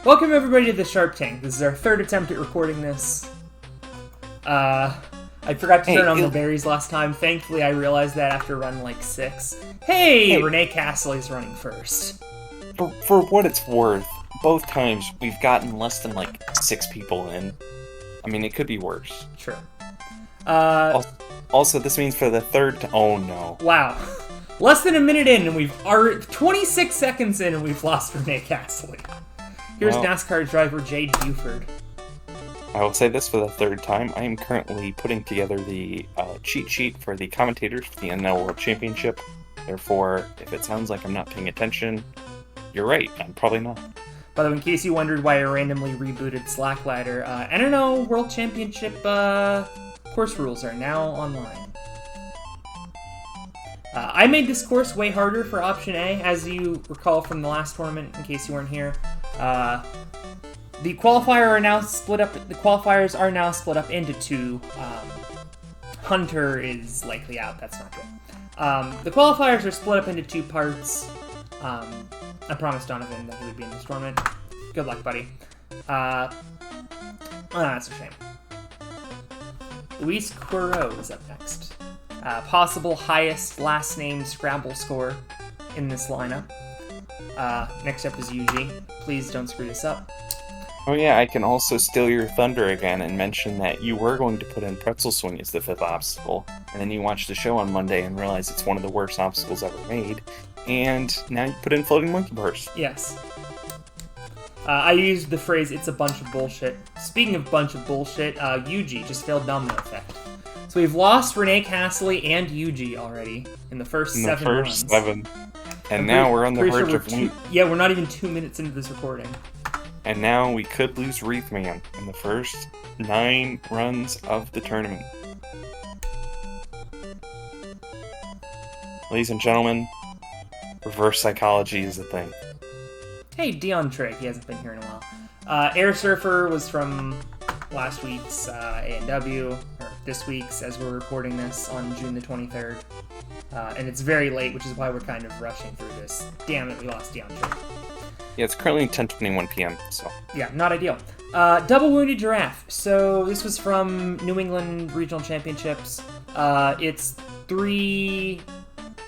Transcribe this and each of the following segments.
Welcome everybody to the Sharp Tank. This is our third attempt at recording this. I forgot to turn on the berries last time. Thankfully, I realized that after run like 6. Hey, Renee Castley's running first. For what it's worth, both times we've gotten less than like 6 people in. I mean, it could be worse. True. Also, this means for the third. Oh no! Wow, less than a minute in, and we've 26 seconds in, and we've lost Renee Castley. Here's NASCAR driver Jade Buford. I will say this for the third time. I am currently putting together the cheat sheet for the commentators for the NL World Championship. Therefore, if it sounds like I'm not paying attention, you're right. I'm probably not. By the way, in case you wondered why I randomly rebooted Slackladder, NL World Championship course rules are now online. I made this course way harder for Option A, as you recall from the last tournament, in case you weren't here. The qualifiers are now split up into 2. Hunter is likely out. That's not good. The qualifiers are split up into 2 parts. I promised Donovan that he would be in this tournament. Good luck, buddy. That's a shame. Luis Cuero is up next. Possible highest last name Scrabble score in this lineup. Next up is Yuji. Please don't screw this up. Oh yeah, I can also steal your thunder again and mention that you were going to put in Pretzel Swing as the 5th obstacle, and then you watched the show on Monday and realized it's one of the worst obstacles ever made, and now you put in Floating Monkey Bars. Yes. I used the phrase, it's a bunch of bullshit. Speaking of bunch of bullshit, Yuji just failed Domino Effect. So we've lost Renee Castley and Yuji already in the first 7 runs. And now we're on the verge of... Yeah, we're not even 2 minutes into this recording. And now we could lose Wreathman in the first 9 runs of the tournament. Ladies and gentlemen, reverse psychology is a thing. Hey, Dion Trigg. He hasn't been here in a while. Air Surfer was from last week's A&W, or this week's as we're recording this on June the 23rd. And it's very late, which is why we're kind of rushing through this. Damn it, we lost Dion Trigg. Yeah, it's currently 10:21 p.m., so... Yeah, not ideal. Double Wounded Giraffe. So this was from New England Regional Championships. It's 3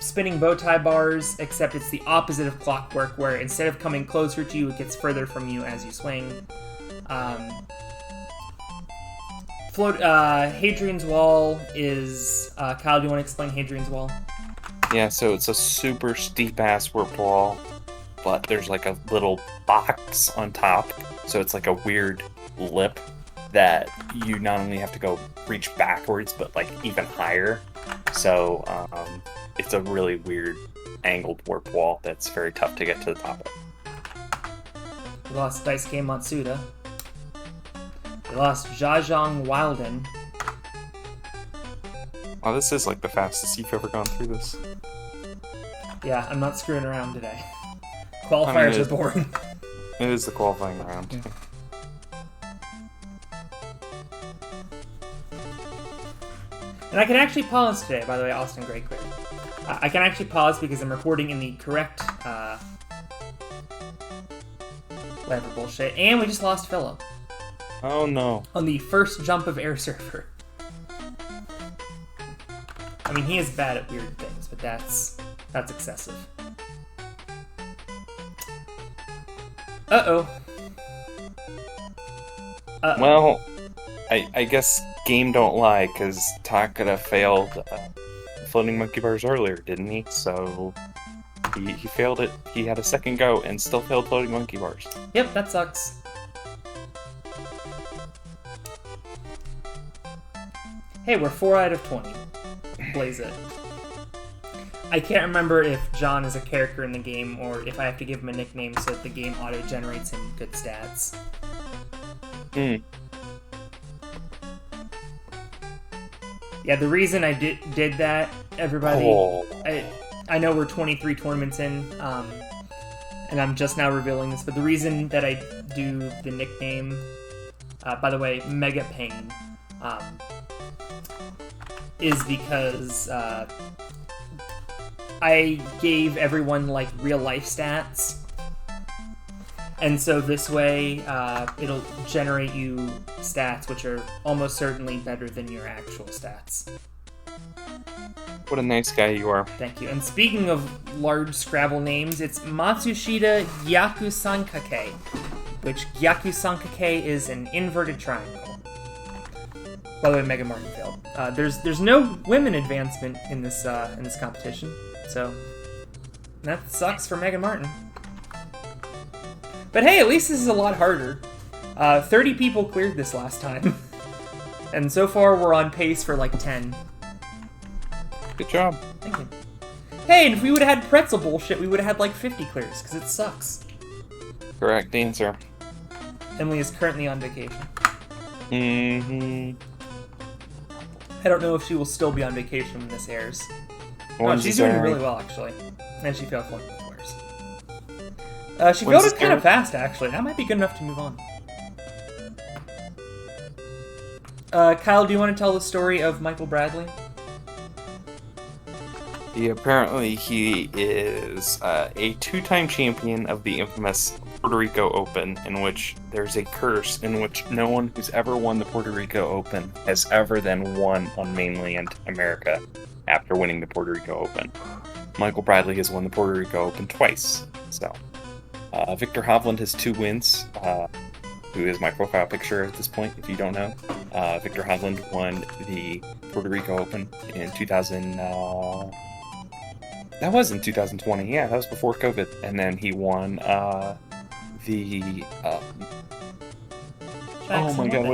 spinning bow tie bars, except it's the opposite of Clockwork, where instead of coming closer to you, it gets further from you as you swing. Hadrian's Wall is... Kyle, do you want to explain Hadrian's Wall? Yeah, so it's a super steep-ass warp wall, but there's like a little box on top, so it's like a weird lip that you not only have to go reach backwards, but like even higher. So it's a really weird angled warp wall that's very tough to get to the top of. We lost Daisuke Matsuda. We lost Zhajong Wilden. Wow, this is like the fastest you've ever gone through this. Yeah, I'm not screwing around today. Qualifiers are boring. It is the qualifying round. Yeah. And I can actually pause today, by the way, Austin Gray Clear. I can actually pause because I'm recording in the correct, whatever bullshit. And we just lost Philip. Oh no. On the first jump of Air Surfer. I mean, he is bad at weird things, but that's excessive. Uh-oh. Well, I guess game don't lie, because Takada failed Floating Monkey Bars earlier, didn't he? So he failed it. He had a second go and still failed Floating Monkey Bars. Yep, that sucks. Hey, we're 4 out of 20. Blaze it. I can't remember if John is a character in the game or if I have to give him a nickname so that the game auto-generates him good stats. Yeah, the reason I did that, everybody... Oh. I know we're 23 tournaments in, and I'm just now revealing this, but the reason that I do the nickname, by the way, Mega Pain, is because I gave everyone, like, real-life stats, And so this way, it'll generate you stats which are almost certainly better than your actual stats. What a nice guy you are. Thank you. And speaking of large Scrabble names, it's Matsushita Gyakusankake, which Gyakusankake is an inverted triangle. By the way, Megan Martin failed. There's no women advancement in this competition, so that sucks for Megan Martin. But hey, at least this is a lot harder. 30 people cleared this last time, and so far we're on pace for like 10. Good job. Thank you. Hey, and if we would have had pretzel bullshit, we would have had like 50 clears, because it sucks. Correct answer. Emily is currently on vacation. Mm-hmm. I don't know if she will still be on vacation when this airs. When's She's this doing airing? really well, actually. And she failed one of the clears. She failed it kind of fast, actually. That might be good enough to move on. Kyle, do you want to tell the story of Michael Bradley? Apparently he is a two-time champion of the infamous Puerto Rico Open, in which there's a curse in which no one who's ever won the Puerto Rico Open has ever then won on mainland America after winning the Puerto Rico Open. Michael Bradley has won the Puerto Rico Open twice. So, Victor Hovland has 2 wins, who is my profile picture at this point, if you don't know. Victor Hovland won the Puerto Rico Open in 2000... that was in 2020, yeah, that was before COVID. And then he won the... oh my god,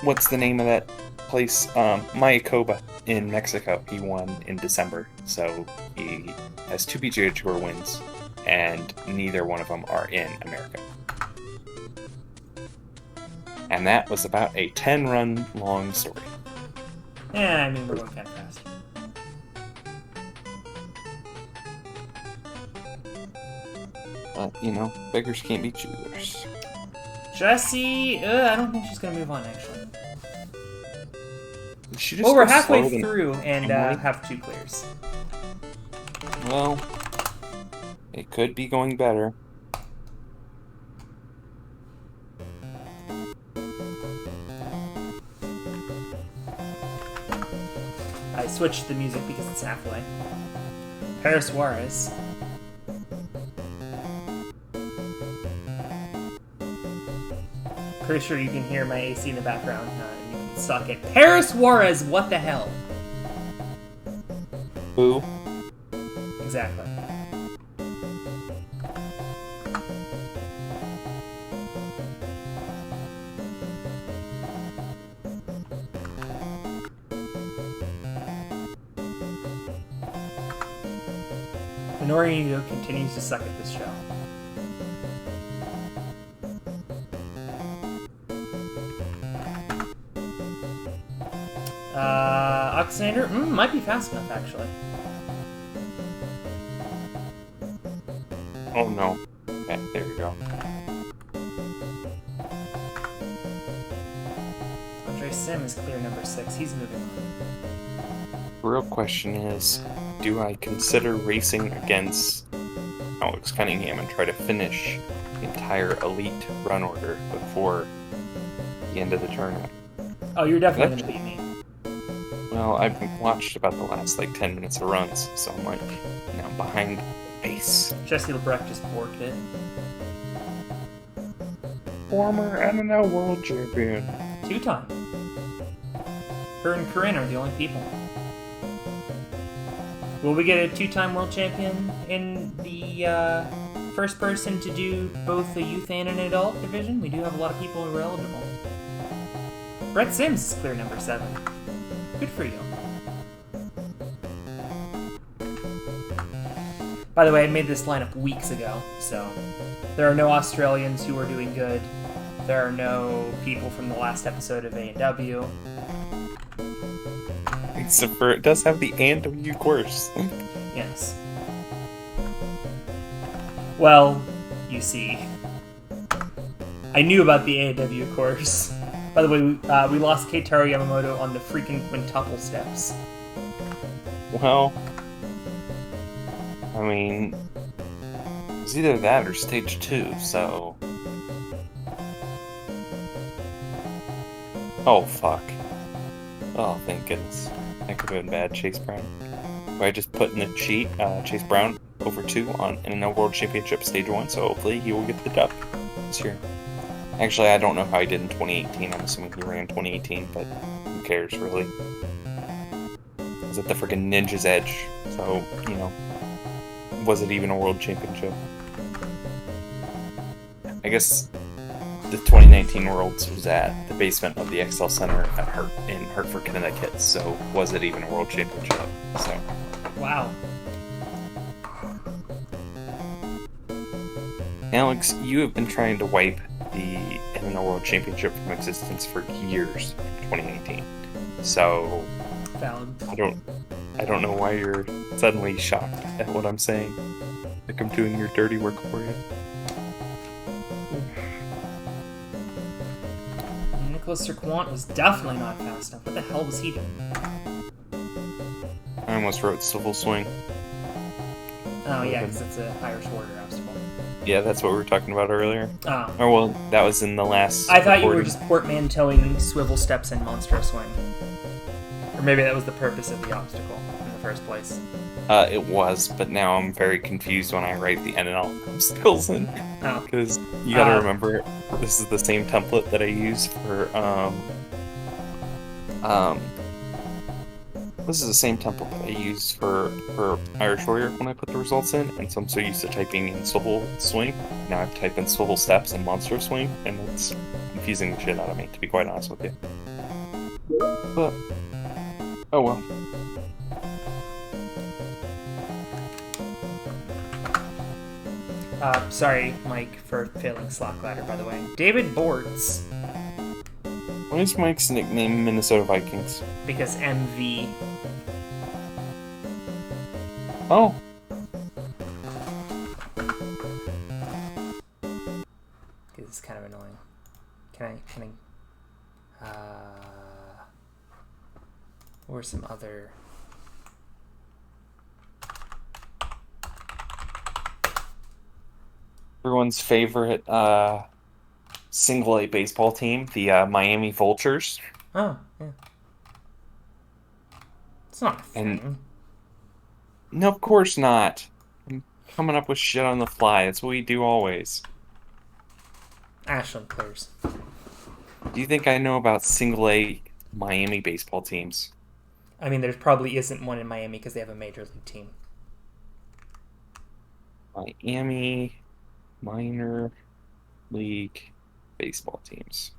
what's the name of that place? Mayakoba in Mexico. He won in December. So he has 2 PGA Tour wins, and neither one of them are in America. And that was about a 10-run long story. Yeah, I mean, we're going kind of fast. You know, beggars can't be choosers. Jessie, I don't think she's going to move on, actually. She just Well, we're goes halfway slower than through and Emily. have 2 clears. Well, it could be going better. I switched the music because it's halfway. Paris Juarez. Pretty sure you can hear my AC in the background. You can suck it. Paris Juarez, what the hell? Who? Exactly. Minoru Ito continues to suck at this show. Oxander? Might be fast enough, actually. Oh no. Okay, there you go. Andre Sim is clear number 6. He's moving on. The real question is, do I consider racing against Alex Cunningham and try to finish the entire elite run order before the end of the tournament? Oh, you're definitely going to beat me. Well, I've watched about the last, 10 minutes of runs, so I'm, now behind the pace. Jesse LeBrecq just borked it. Former NNL World Champion. 2-time. Her and Corinne are the only people. Will we get a 2-time world champion in the first person to do both the youth and an adult division? We do have a lot of people who are eligible. Brett Sims is clear number 7. Good for you. By the way, I made this lineup weeks ago, so there are no Australians who are doing good. There are no people from the last episode of A&W. Except for it does have the A&W course. Yes. Well, you see, I knew about the A&W course. By the way, we lost Keitaro Yamamoto on the freaking quintuple steps. Well, I mean, It's either that or stage 2, so... Oh, fuck. Oh, thank goodness. That could have been bad, Chase Brown. I just put in the cheat, Chase Brown over 2 in a World Championship Stage 1, so hopefully he will get the dub this year. Actually, I don't know how he did in 2018. I'm assuming he ran 2018, but who cares, really? It was at the freaking Ninja's Edge, so, you know, was it even a World Championship? I guess the 2019 Worlds was at the basement of the XL Center in Hartford, Connecticut, so was it even a World Championship? So. Wow. Alex, you have been trying to wipe the NNL World Championship from existence for years in 2018. So Valid. I don't know why you're suddenly shocked at what I'm saying. Like I'm doing your dirty work for you. Nicholas Serquant was definitely not fast enough. What the hell was he doing? I almost wrote Civil Swing. Oh yeah, because it's a Irish Warrior obstacle. Yeah, that's what we were talking about earlier. Oh. Oh, well, that was in the last I thought recording. you were just portmanteauing swivel steps and monster swing. Or maybe that was the purpose of the obstacle in the first place. It was, but now I'm very confused when I write the NNL obstacles in. Oh. Because you gotta remember, this is the same template that I use for, this is the same template that I use for Irish Warrior when I put the results in, and so I'm so used to typing in swivel swing. Now I have to type in swivel steps and monster swing, and it's confusing the shit out of me, to be quite honest with you. But, oh well. Sorry, Mike, for failing Slack Ladder, by the way. David Bortz. Why is Mike's nickname Minnesota Vikings? Because MV. Oh. This is kind of annoying. Can I, or some other... Everyone's favorite, single A baseball team, the Miami Vultures. Oh, yeah. It's not a thing. And no, of course not. I'm coming up with shit on the fly. That's what we do always. Ashland players. Do you think I know about single A Miami baseball teams? I mean, there probably isn't one in Miami because they have a major league team. Miami minor league baseball teams.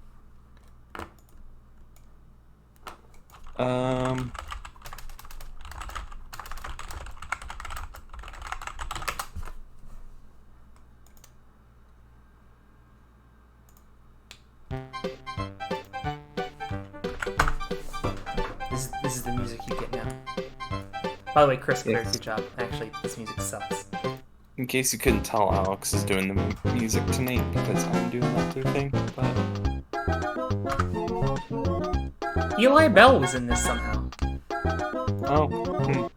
This is the music you get now. By the way, Chris Clear, good job. Actually, this music sucks. In case you couldn't tell, Alex is doing the music tonight because I'm doing that other thing, but... Eli Bell was in this somehow. Oh.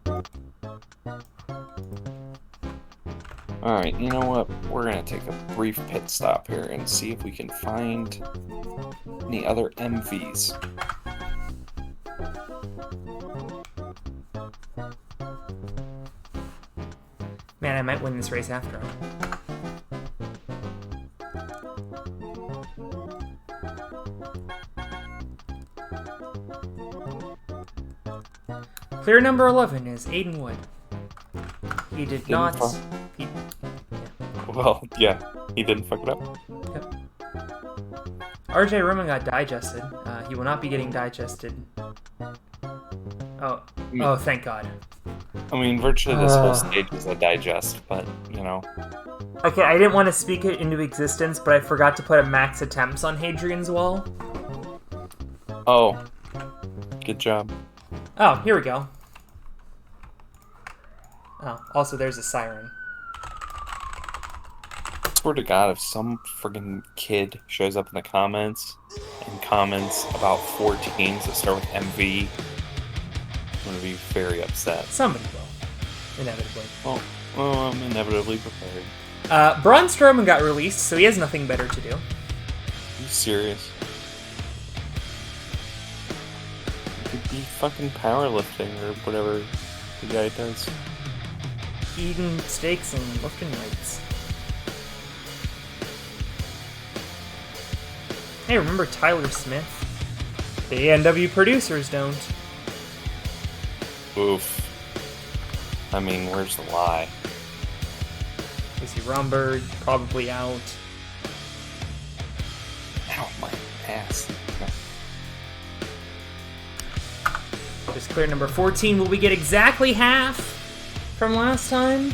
Alright, you know what? We're gonna take a brief pit stop here and see if we can find any other MVs. Man, I might win this race after all. Clear number 11 is Aiden Wood. He did not... Well, yeah, he didn't fuck it up. Yep. RJ Roman got digested. He will not be getting digested. Oh, thank God. I mean, virtually this whole stage is a digest, but, you know. Okay, I didn't want to speak it into existence, but I forgot to put a max attempts on Hadrian's Wall. Oh. Good job. Oh, here we go. Oh, also there's a siren. I swear to God, if some friggin' kid shows up in the comments and comments about 4 teams that start with MV, I'm gonna be very upset. Somebody will. Inevitably. Well, I'm inevitably prepared. Braun Strowman got released, so he has nothing better to do. Are you serious? You could be fucking powerlifting or whatever the guy does. Eating steaks and lifting weights. Hey, remember Tyler Smith? The ANW producers don't. Oof. I mean, where's the lie? Casey Rumberg, probably out. Ow, my ass. Just clear number 14. Will we get exactly half from last time?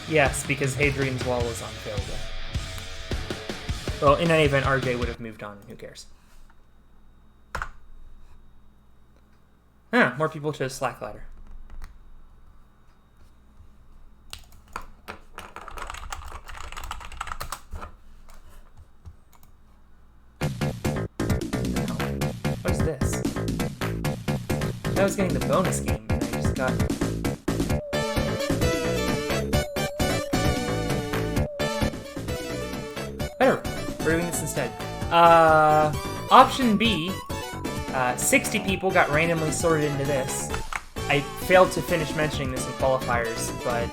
Yes, because Hadrian's Wall was unfilled. Well, in any event, RJ would have moved on. Who cares? More people chose Slackladder. What is this? I was getting the bonus game, and I just got... Better. We're doing this instead. Option B, 60 people got randomly sorted into this. I failed to finish mentioning this in qualifiers, but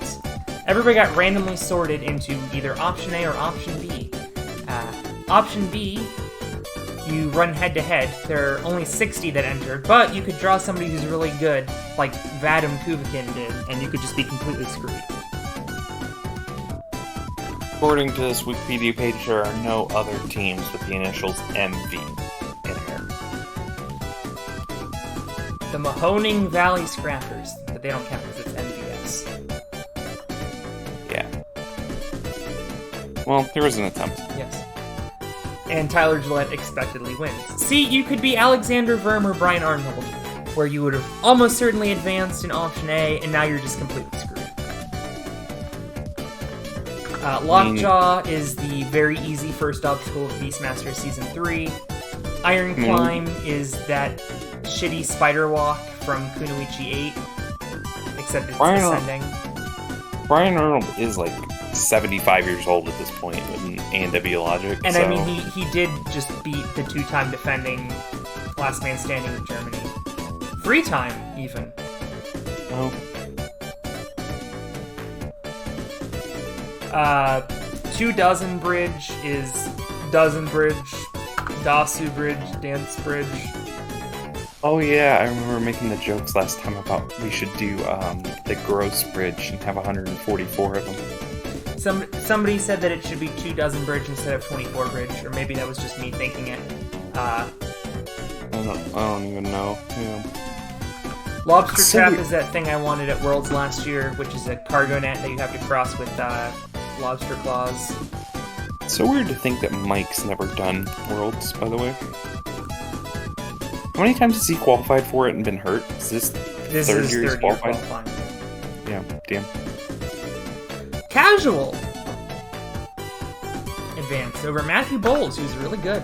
everybody got randomly sorted into either Option A or Option B. Option B, you run head-to-head. There are only 60 that entered, but you could draw somebody who's really good, like Vadim Kuvikin did, and you could just be completely screwed. According to this Wikipedia page, there are no other teams with the initials MV in here. The Mahoning Valley Scrappers, but they don't count because it's MVS. Yeah. Well, there was an attempt. Yes. And Tyler Gillette expectedly wins. See, you could be Alexander Verm or Brian Arnold, where you would have almost certainly advanced in Option A, and now you're just completely screwed. Lockjaw is the very easy first obstacle of Beastmaster Season 3. Iron Climb is that shitty spider walk from Kunoichi 8, except it's descending. Brian Arnold is like 75 years old at this point with ANW Logic. And so. I mean, he did just beat the two-time defending Last Man Standing in Germany. 3-time, even. Oh. 2 Dozen Bridge is Dozen Bridge, Dasu Bridge, Dance Bridge. Oh yeah, I remember making the jokes last time about we should do the Gross Bridge and have 144 of them. Somebody said that it should be 2 Dozen Bridge instead of 24 Bridge, or maybe that was just me thinking it. I don't even know. Yeah. Lobster Trap is that thing I wanted at Worlds last year, which is a cargo net that you have to cross with lobster claws. It's so weird to think that Mike's never done Worlds, by the way. How many times has he qualified for it and been hurt? Is this This third is year he's third year qualified? qualifying. Yeah, damn. Casual advance over Matthew Bowles, who's really good.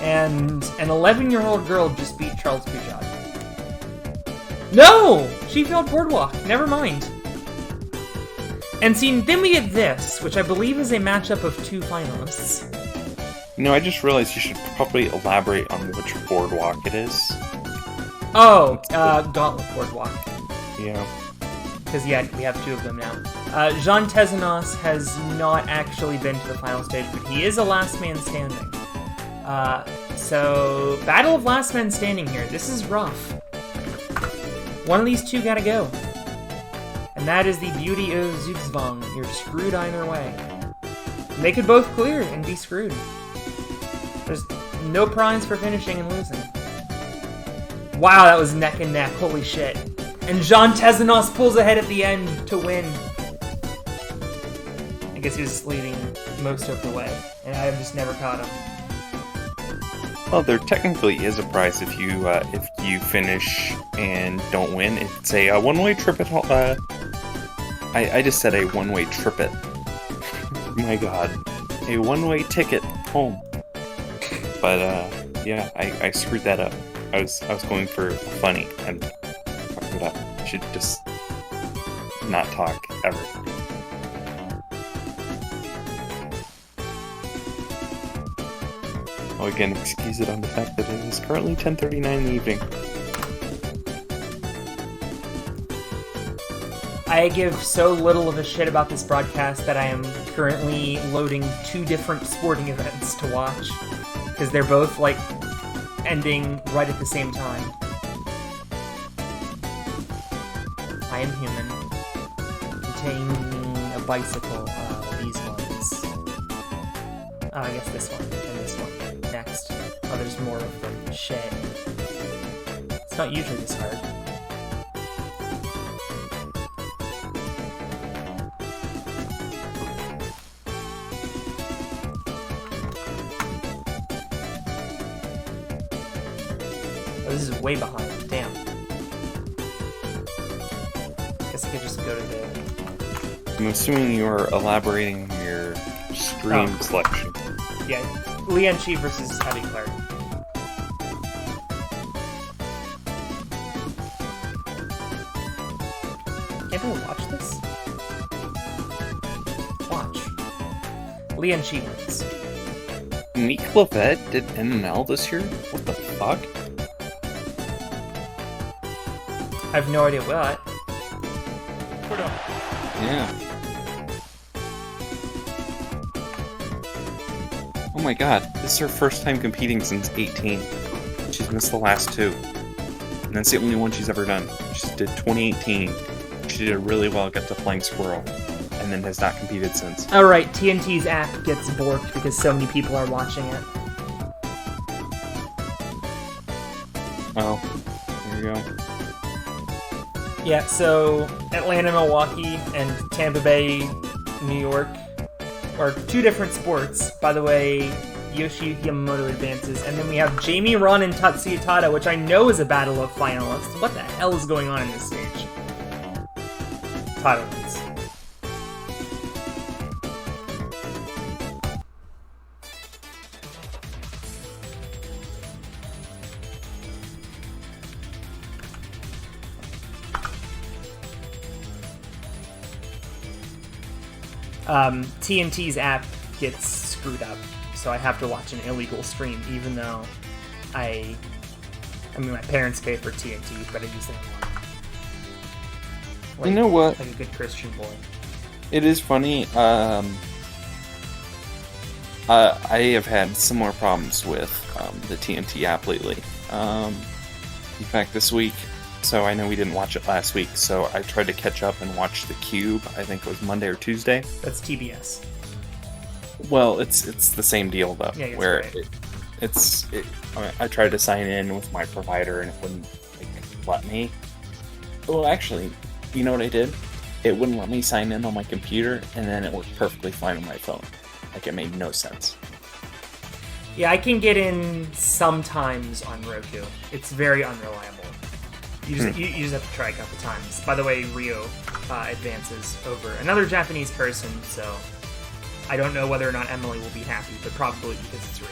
And an 11-year-old girl just beat Charles Pujol. No! She failed Boardwalk. Never mind. And see, then we get this, which I believe is a matchup of 2 finalists. No, I just realized you should probably elaborate on which boardwalk it is. Oh, Gauntlet Boardwalk. Yeah. Because, yeah, we have 2 of them now. Jean Tezanos has not actually been to the final stage, but he is a last man standing. So, Battle of Last Man Standing here. This is rough. One of these 2 gotta go. And that is the beauty of Zugzwang. You're screwed either way. They could both clear and be screwed. There's no prize for finishing and losing. Wow, that was neck and neck. Holy shit. And Jean Tezanos pulls ahead at the end to win. I guess he was leading most of the way, and I have just never caught him. Well, there technically is a prize if you finish and don't win. It's a one-way trip at home. I just said a one-way trip it. My God, a one-way ticket home. But yeah, I screwed that up. I was going for funny and fucked it up. I should just not talk ever. Oh, again, excuse it on the fact that it is currently 10:39 in the evening. I give so little of a shit about this broadcast that I am currently loading 2 different sporting events to watch. Because they're both, like, ending right at the same time. I am human. Containing a bicycle. These ones. Oh, I guess this one. And this one. Next. Oh, there's more of them. Shit. It's not usually this hard. Oh, this is way behind. Damn. Guess I could just go to the... I'm assuming you are elaborating your stream selection. Yeah, Lian Chi versus Abby Clark. Can't we watch this? Watch. Lian Chi wins. Nick Levette did NNL this year? What the fuck? I have no idea what. Yeah. Oh my god, this is her first time competing since 18. She's missed the last 2. And that's the only one she's ever done. She did 2018. She did really well, got to Flying Squirrel, and then has not competed since. Alright, TNT's app gets borked because so many people are watching it. Oh, there you go. Yeah, so Atlanta, Milwaukee, and Tampa Bay, New York are 2 different sports. By the way, Yoshi Yamamoto advances. And then we have Jamie Ron and Tatsuya Tada, which I know is a battle of finalists. What the hell is going on in this stage? Tada wins. TNT's app gets screwed up, so I have to watch an illegal stream, even though I mean, my parents pay for TNT, but I use them online. You know what? Like a good Christian boy. It is funny. I have had similar problems with the TNT app lately. In fact, this week, so I know we didn't watch it last week, so I tried to catch up and watch The Cube. I think it was Monday or Tuesday. That's TBS. Well, it's the same deal though, Yeah, where right. I tried to sign in with my provider and it wouldn't let me. Well, actually, you know what I did? It wouldn't let me sign in on my computer, and then it worked perfectly fine on my phone. Like, it made no sense. Yeah, I can get in sometimes on Roku. It's very unreliable. You just have to try a couple times. By the way, Rio advances over another Japanese person, so I don't know whether or not Emily will be happy, but probably because it's Rio.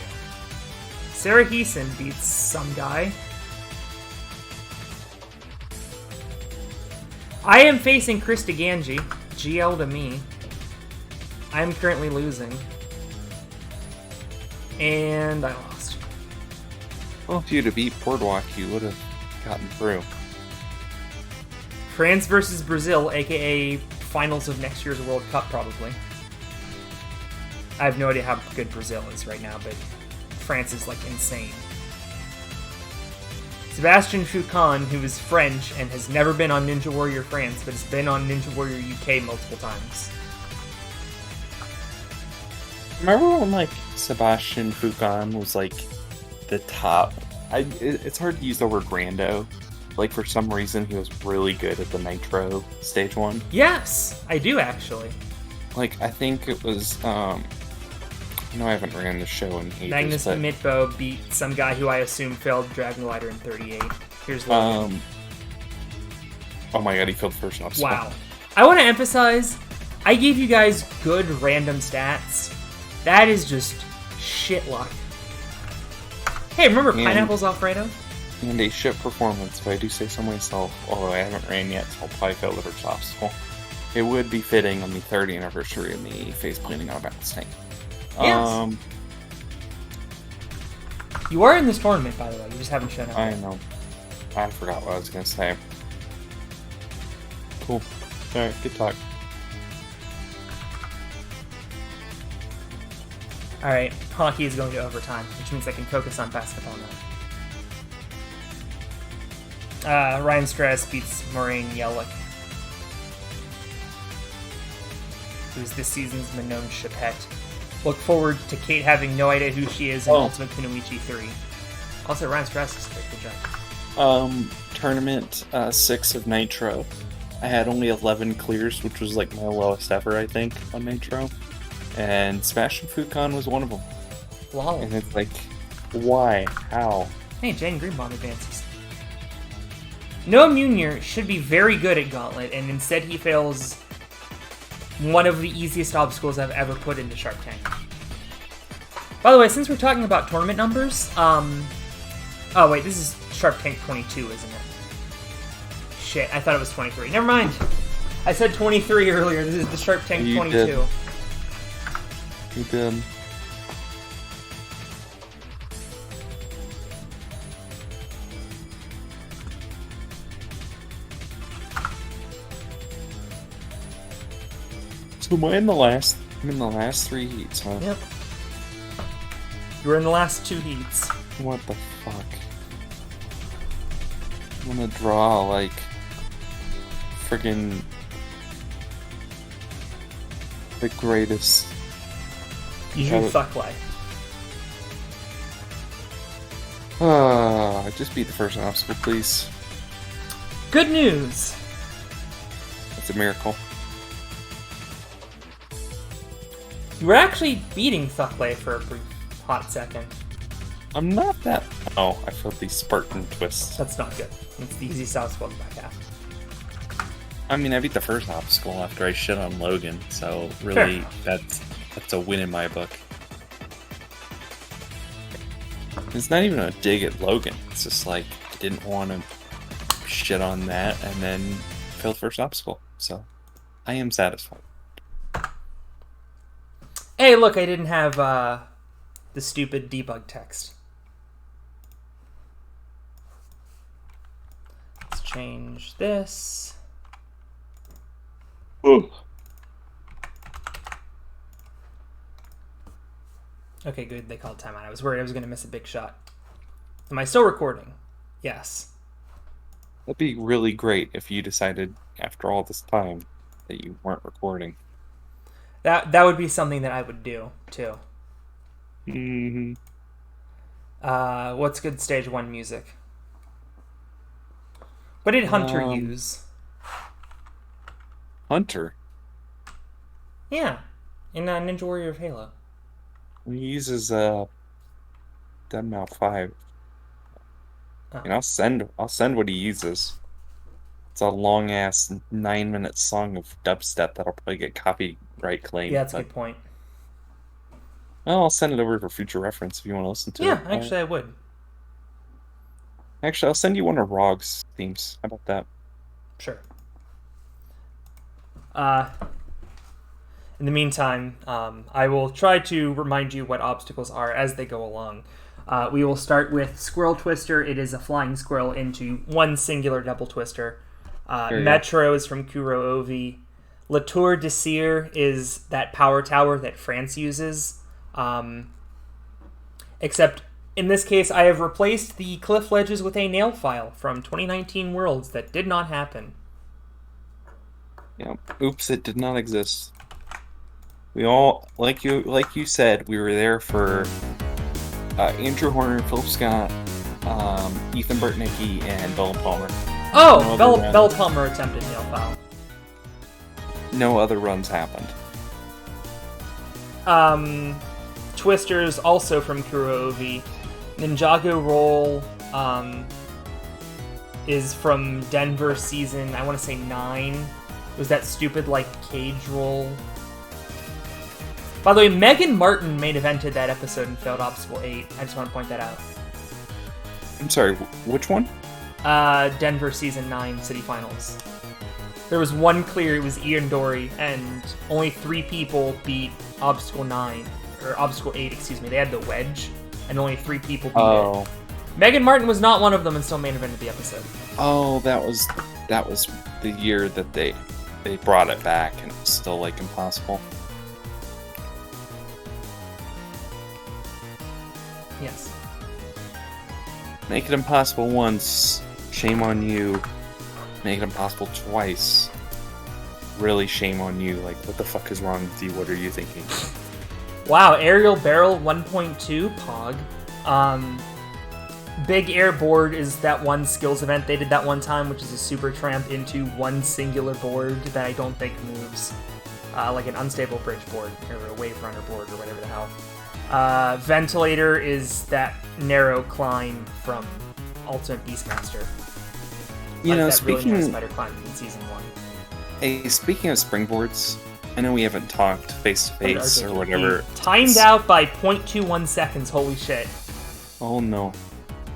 Sarah Heason beats some guy. I am facing Krista Ganji. GL to me. I am currently losing. And I lost. Well, if you'd have beat Boardwalk, you would have gotten through. France versus Brazil, aka finals of next year's World Cup, probably. I have no idea how good Brazil is right now, but France is, like, insane. Sebastian Foucan, who is French and has never been on Ninja Warrior France, but has been on Ninja Warrior UK multiple times. Remember when, like, Sebastian Foucan was, like, the top? It's hard to use the word rando. Like, for some reason, he was really good at the Nitro Stage 1. Yes! I do, actually. Like, I think it was, I haven't ran the show in ages, Magnus but... Mitbo beat some guy who I assume failed Dragon Glider in 38. Here's the oh my god, he killed first off. Wow. I want to emphasize, I gave you guys good random stats. That is just shit luck. Hey, remember Pineapples Alfredo? And a ship performance, if I do say so myself, although I haven't ran yet, so I'll probably fail the first obstacle. It would be fitting on the 30th anniversary of me face planting on a balance tank. Yes. You are in this tournament, by the way. You just haven't shown up. I know. I forgot what I was going to say. Cool. Alright, good talk. Alright, hockey is going to overtime, which means I can focus on basketball now. Ryan Strauss beats Maureen Yellick, who's this season's Manon Chapette. Look forward to Kate having no idea who she is in Ultimate Kunoichi 3. Also, Ryan Strauss is great. Good job. Tournament 6 of Nitro. I had only 11 clears, which was like my lowest ever, I think, on Nitro. And Sebastian Foucan was one of them. Wow. And it's like, why? How? Hey, Jane Greenbaum advances. Noah Munier should be very good at Gauntlet, and instead he fails one of the easiest obstacles I've ever put into Shark Tank. By the way, since we're talking about tournament numbers, oh wait, this is Shark Tank 22, isn't it? Shit, I thought it was 23. Never mind. I said 23 earlier. This is the Shark Tank 22. You did. So am I in the last? I'm in the last 3 heats, huh? Yep. You were in the last 2 heats. What the fuck? I'm gonna draw like friggin' the greatest. You fuck life. Just beat the first obstacle, please. Good news. It's a miracle. You were actually beating Thuckley for a brief hot second. I'm not that. Oh, I felt these Spartan twists. That's not good. It's the easiest obstacle in the back half. I mean, I beat the first obstacle after I shit on Logan, so really, Sure. that's a win in my book. It's not even a dig at Logan. It's just like I didn't want to shit on that and then fail the first obstacle. So I am satisfied. Hey, look, I didn't have the stupid debug text. Let's change this. Ooh. Okay, good. They called timeout. I was worried I was going to miss a big shot. Am I still recording? Yes. That'd be really great if you decided after all this time that you weren't recording. That would be something that I would do, too. Mm-hmm. What's good stage 1 music? What did Hunter use? Hunter? Yeah, in Ninja Warrior of Halo. He uses Deadmau 5. Oh. And I'll send what he uses. It's a long ass 9-minute song of dubstep that'll probably get copyright claimed. Yeah, that's a good point. Well, I'll send it over for future reference if you want to listen to it. Yeah, actually I would. Actually, I'll send you one of Rog's themes. How about that? Sure. In the meantime, I will try to remind you what obstacles are as they go along. We will start with Squirrel Twister. It is a flying squirrel into one singular double twister. Metro is from Kuro Ovi. La Tour de Cire is that power tower that France uses. Except in this case, I have replaced the cliff ledges with a nail file from 2019 Worlds that did not happen. Yeah. Oops, it did not exist. We all, like you said, we were there for Andrew Horner, Philip Scott, Ethan Burtnicki, and Bella Palmer. Oh, Bella Palmer attempted nail file. No other runs happened. Twisters also from Kuro Ovi. Ninjago Roll is from Denver season, I want to say 9. It was that stupid, like, cage roll. By the way, Megan Martin main evented that episode and failed Obstacle 8. I just want to point that out. I'm sorry, which one? Denver Season 9 City Finals. There was one clear, it was Ian Dory, and only 3 people beat Obstacle 9, or Obstacle 8, excuse me. They had the wedge, and only 3 people beat it. Megan Martin was not one of them and still main evented the episode. Oh, that was the year that they brought it back, and it was still, like, impossible. Yes. Make it impossible once, shame on you. Make it impossible twice, really shame on you. Like, what the fuck is wrong with you? What are you thinking? Wow, Aerial Barrel 1.2, Pog. Big Air Board is that one skills event they did that one time, which is a super tramp into one singular board that I don't think moves. Like an unstable bridge board, or a wave runner board, or whatever the hell. Ventilator is that narrow climb from Ultimate Beastmaster. You know, that speaking really narrow spider climb in Season 1. Hey, speaking of springboards, I know we haven't talked face to face or whatever. Timed out by 0.21 seconds. Holy shit! Oh no.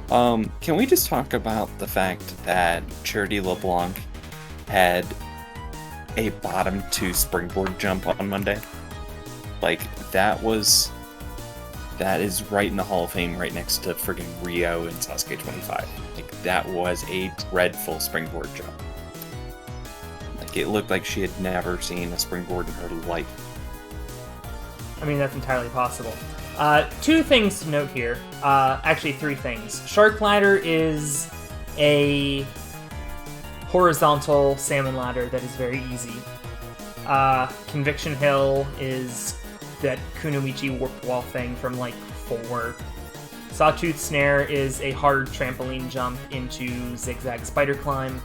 Can we just talk about the fact that Charity LeBlanc had a bottom 2 springboard jump on Monday? Like, that is right in the Hall of Fame, right next to friggin' Rio and Sasuke 25. Like, that was a dreadful springboard jump. Like, it looked like she had never seen a springboard in her life. I mean, that's entirely possible. 2 things to note here. Actually, 3 things. Shark Ladder is a horizontal salmon ladder that is very easy. Conviction Hill is that Kunoichi warp wall thing from like 4. Sawtooth Snare is a hard trampoline jump into Zigzag Spider Climb,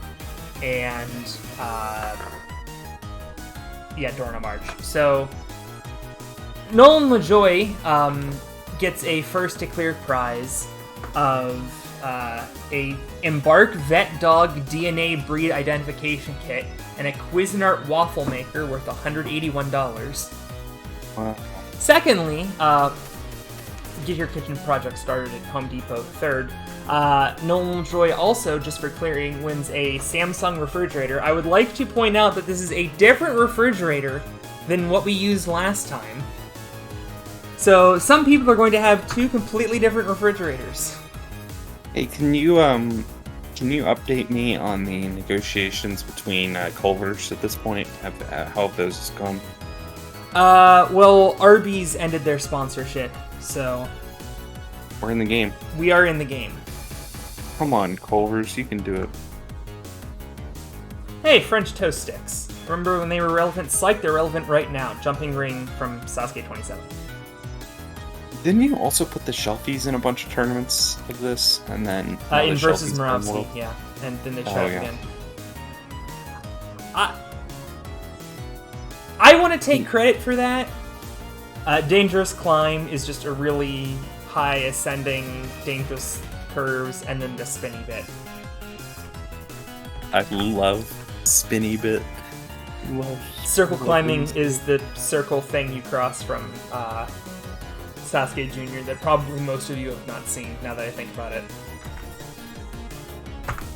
and Dorna March. So Nolan LaJoy gets a first to clear prize of a Embark Vet Dog DNA breed identification kit and a Cuisinart waffle maker worth $181. Wow. Secondly, get your kitchen project started at Home Depot. Third, Nolan LaJoy also, just for clearing, wins a Samsung refrigerator. I would like to point out that this is a different refrigerator than what we used last time. So some people are going to have 2 completely different refrigerators. Hey, can you update me on the negotiations between Culver's at this point? How have those gone? Well, Arby's ended their sponsorship, so We're in the game. we are in the game. Come on, Culver's, you can do it. Hey, French toast sticks. Remember when they were relevant? Psych, they're relevant right now. Jumping Ring from Sasuke 27. Didn't you also put the Shelfies in a bunch of tournaments like this? And then... In Versus Muravsky, yeah. And then they showed yeah. again. I want to take credit for that. Dangerous Climb is just a really high ascending, dangerous curves, and then the spinny bit. I love spinny bit. Circle climbing is the circle thing you cross from Sasuke Jr. that probably most of you have not seen, now that I think about it.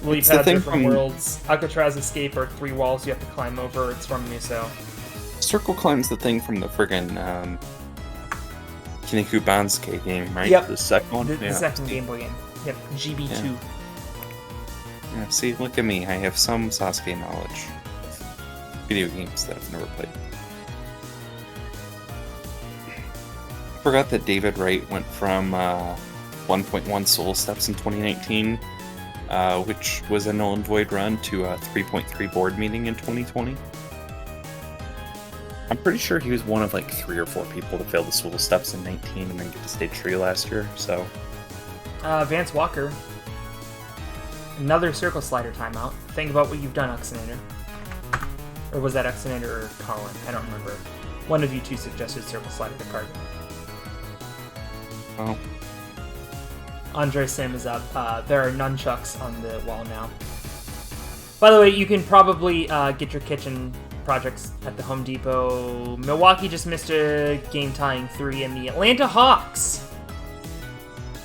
Lily pads are from Worlds. Alcatraz Escape are 3 walls you have to climb over. It's from Muso. Circle climb's the thing from the friggin' Kiniku Bansuke game, right? Yep. The second one? The second Game Boy game. Yep, GB2. Yeah, see, look at me. I have some Sasuke knowledge of video games that I've never played. I forgot that David Wright went from 1.1 Soul Steps in 2019, which was a null and void run, to a 3.3 board meeting in 2020. I'm pretty sure he was one of like 3 or 4 people to fail the Soul Steps in 19 and then get to stage 3 last year, so... Vance Walker. Another Circle Slider timeout. Think about what you've done, Oxinator. Or was that Oxinator or Colin? I don't remember. One of you 2 suggested Circle Slider to Cardin. Well... Andre Sim is up. There are nunchucks on the wall now. By the way, you can probably get your kitchen projects at the Home Depot. Milwaukee just missed a game-tying 3 in the Atlanta Hawks.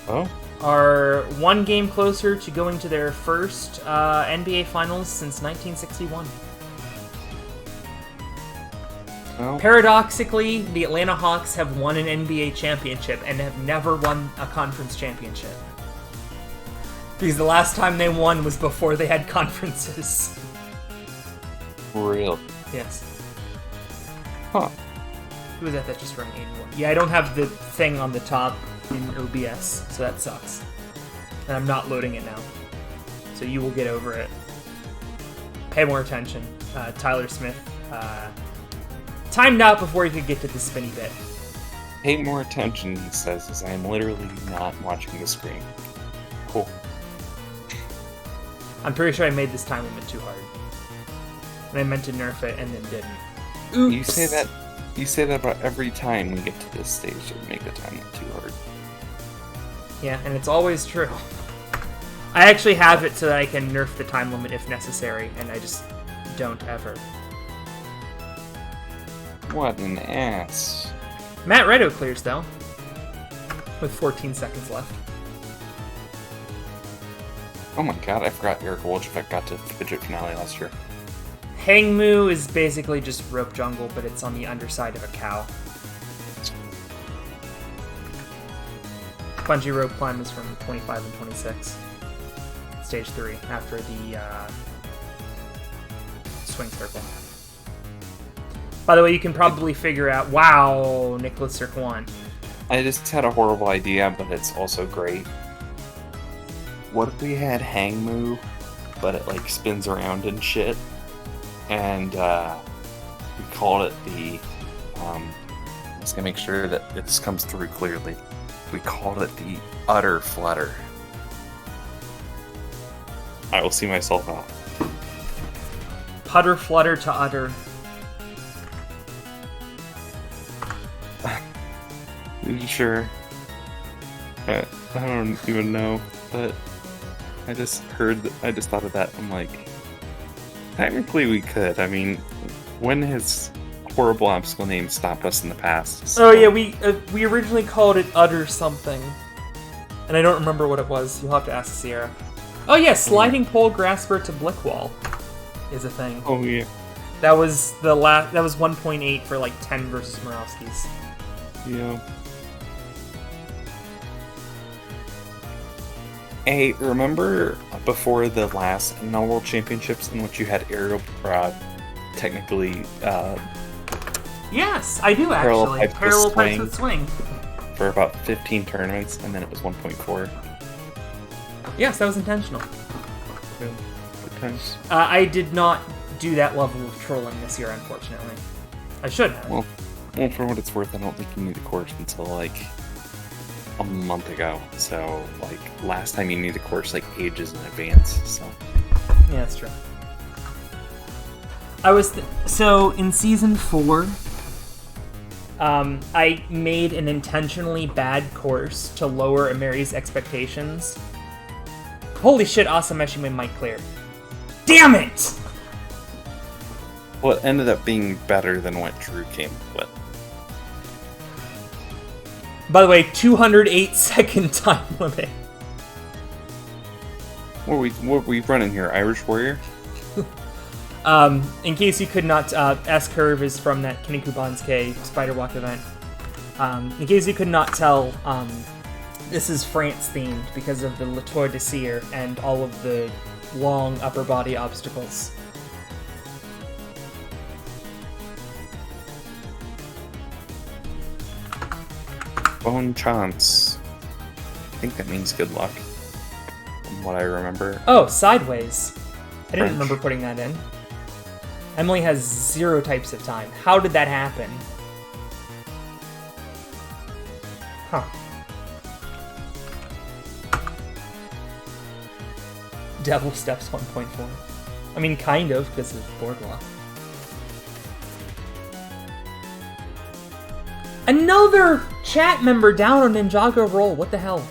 Oh? are one game closer to going to their first NBA Finals since 1961. Well, Paradoxically, the Atlanta Hawks have won an NBA championship and have never won a conference championship. Because the last time they won was before they had conferences. real. Yes. Huh. Who was that just ran 81? Yeah, I don't have the thing on the top in OBS, so that sucks. And I'm not loading it now. So you will get over it. Pay more attention. Tyler Smith. Timed out before you could get to the spinny bit. Pay more attention, he says, as I am literally not watching the screen. Cool. I'm pretty sure I made this time limit too hard. And I meant to nerf it and then didn't. Oops. You say that about every time we get to this stage that we make the time limit too hard. Yeah, and it's always true. I actually have it so that I can nerf the time limit if necessary, and I just don't ever. What an ass. Matt Redo clears, though. With 14 seconds left. Oh my god, I forgot Eric Wolchevek got to Fidget Finale last year. Hangmu is basically just rope jungle, but it's on the underside of a cow. Bungee rope climb is from 25 and 26. Stage 3, after the swing circle. By the way, you can probably figure out... Wow, Nicholas Sirkwan. I just had a horrible idea, but it's also great. What if we had Hangmu, but it like spins around and shit, and we called it the... I'm just gonna make sure that this comes through clearly. We called it the Utter Flutter. I will see myself out. Putter flutter to utter. Sure. I don't even know, but I just thought of that. I'm like, technically we could. I mean, when has horrible obstacle names stopped us in the past? So. Oh yeah, we originally called it utter something, and I don't remember what it was. You'll have to ask Sierra. Oh yeah, sliding pole grasper to Blickwall is a thing. Oh yeah. That was That was 1.8 for like 10 versus Morowski's. Yeah. Hey, remember before the last NL World Championships in which you had aerial, technically, Yes, I do actually. Parallel pipes with swing. For about 15 tournaments, and then it was 1.4. Yes, that was intentional. Good times. I did not do that level of trolling this year, unfortunately. I should have. Well, for what it's worth, I don't think you knew the course until, like, a month ago. So, like, last time you knew the course, like, ages in advance, so... Yeah, that's true. So, in Season 4, I made an intentionally bad course to lower Amiri's expectations. Holy shit, Asameshi might clear. Damn it! Well, it ended up being better than what Drew came up with. By the way, 208-second time limit. What are we running here? Irish Warrior? In case you could not, S-Curve is from that Kinnikubansuke Spider Walk event. In case you could not tell, this is France-themed because of the Le Tour de Cire and all of the long upper body obstacles. Bone chance. I think that means good luck, from what I remember. Oh, sideways. I didn't French. remember putting that in. Emily has 0 types of time. How did that happen? Huh. Devil Steps 1.4. I mean, kind of, because of Boardwalk. Another chat member down on Ninjago Roll. What the hell?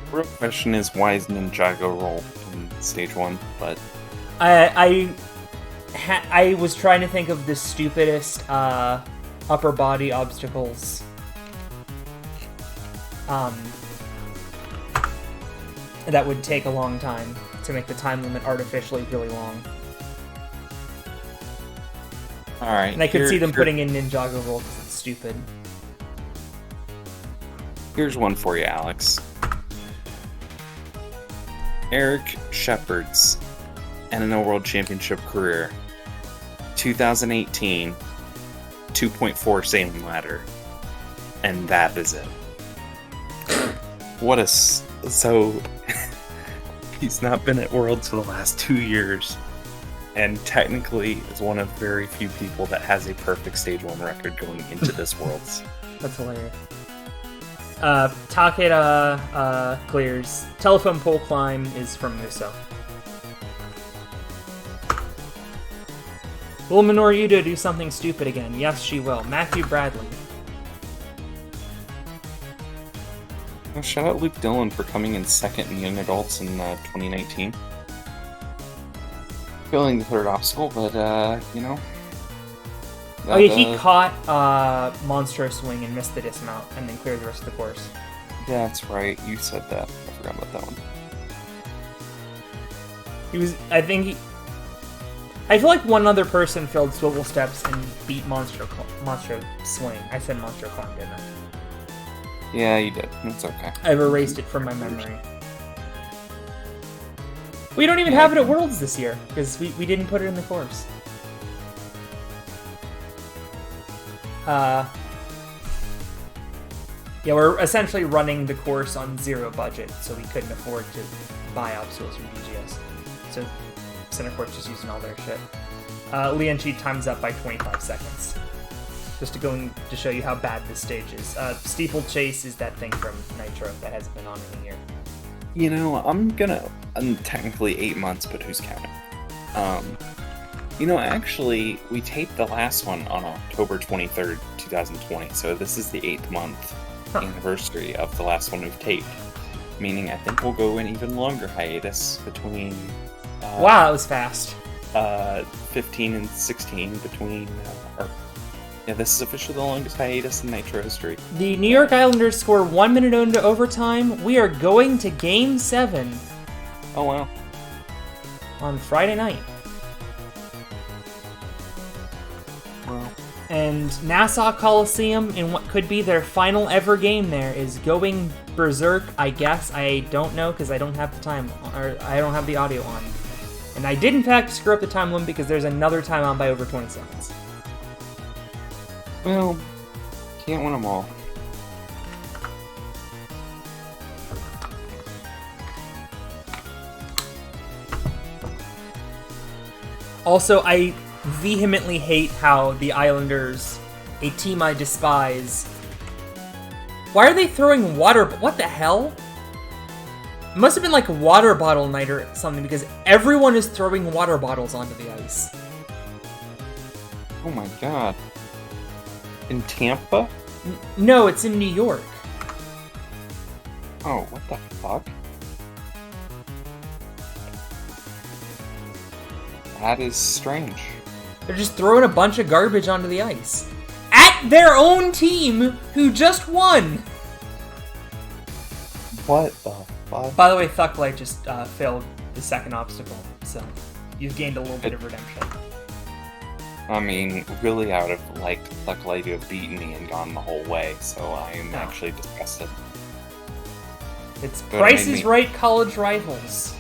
The real question is, why is Ninjago Roll in stage 1? But I was trying to think of the stupidest upper body obstacles. That would take a long time to make the time limit artificially really long. All right. And I could see them putting in Ninjago Roll because it's stupid. Here's one for you, Alex. Eric Shepard's NNL World Championship career, 2018, 2.4 sailing ladder, and that is it. So he's not been at Worlds for the last 2 years, and technically is one of very few people that has a perfect Stage 1 record going into this Worlds. That's hilarious. Takeda clears. Telephone pole climb is from Muso. Will Minoru Yudo do something stupid again? Yes, she will. Matthew Bradley. Well, shout out Luke Dillon for coming in second in Young Adults in 2019. Failing the third obstacle, but, Oh yeah, he caught Monstro Swing and missed the dismount, and then cleared the rest of the course. That's right, you said that. I forgot about that one. I feel like one other person failed swivel steps and beat Monstro Swing. I said Monstro Climb, didn't I? Yeah, you did. That's okay. I've erased it from my memory. We don't even have it at Worlds this year, because we didn't put it in the course. Yeah, we're essentially running the course on zero budget, so we couldn't afford to buy obstacles from BGS. So Center Court's just using all their shit. Lian Chi times up by 25 seconds. Just to show you how bad this stage is. Steeplechase is that thing from Nitro that hasn't been on in a year. You know, I'm technically 8 months, but who's counting? Actually, we taped the last one on October 23rd, 2020, so this is the 8th month anniversary of the last one we've taped. Meaning I think we'll go an even longer hiatus between... wow, that was fast. 15 and 16 between... this is officially the longest hiatus in Nitro history. The New York Islanders score 1 minute into overtime. We are going to Game 7. Oh, wow. On Friday night. Wow. And Nassau Coliseum, in what could be their final ever game there, is going berserk, I guess. I don't know, because I don't have the time, or I don't have the audio on. And I did, in fact, screw up the time limit because there's another time on by over 20 seconds. Well, can't win them all. Also, I vehemently hate how the Islanders, a team I despise... Why are they throwing water... What the hell? It must have been like water bottle night or something, because everyone is throwing water bottles onto the ice. Oh my god. In Tampa? No, it's in New York. Oh, what the fuck? That is strange. They're just throwing a bunch of garbage onto the ice. At their own team, who just won! What the fuck? By the way, Thucklight just failed the second obstacle, so you've gained a little bit of redemption. I mean, really, I would have liked Thucklight to have beaten me and gone the whole way, so I am actually disgusted. It's Price is Right college rivals.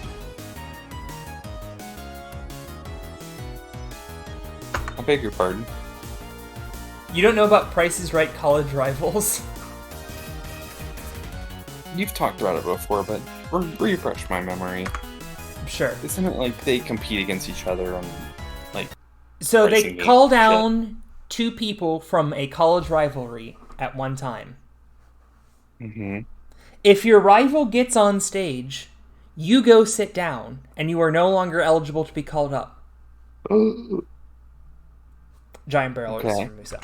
I beg your pardon? You don't know about Price is Right college rivals? You've talked about it before, but refresh my memory. Sure. Isn't it like they compete against each other on, like... So they call down two people from a college rivalry at one time. Mm-hmm. If your rival gets on stage, you go sit down, and you are no longer eligible to be called up. Giant Barrel is from Musa.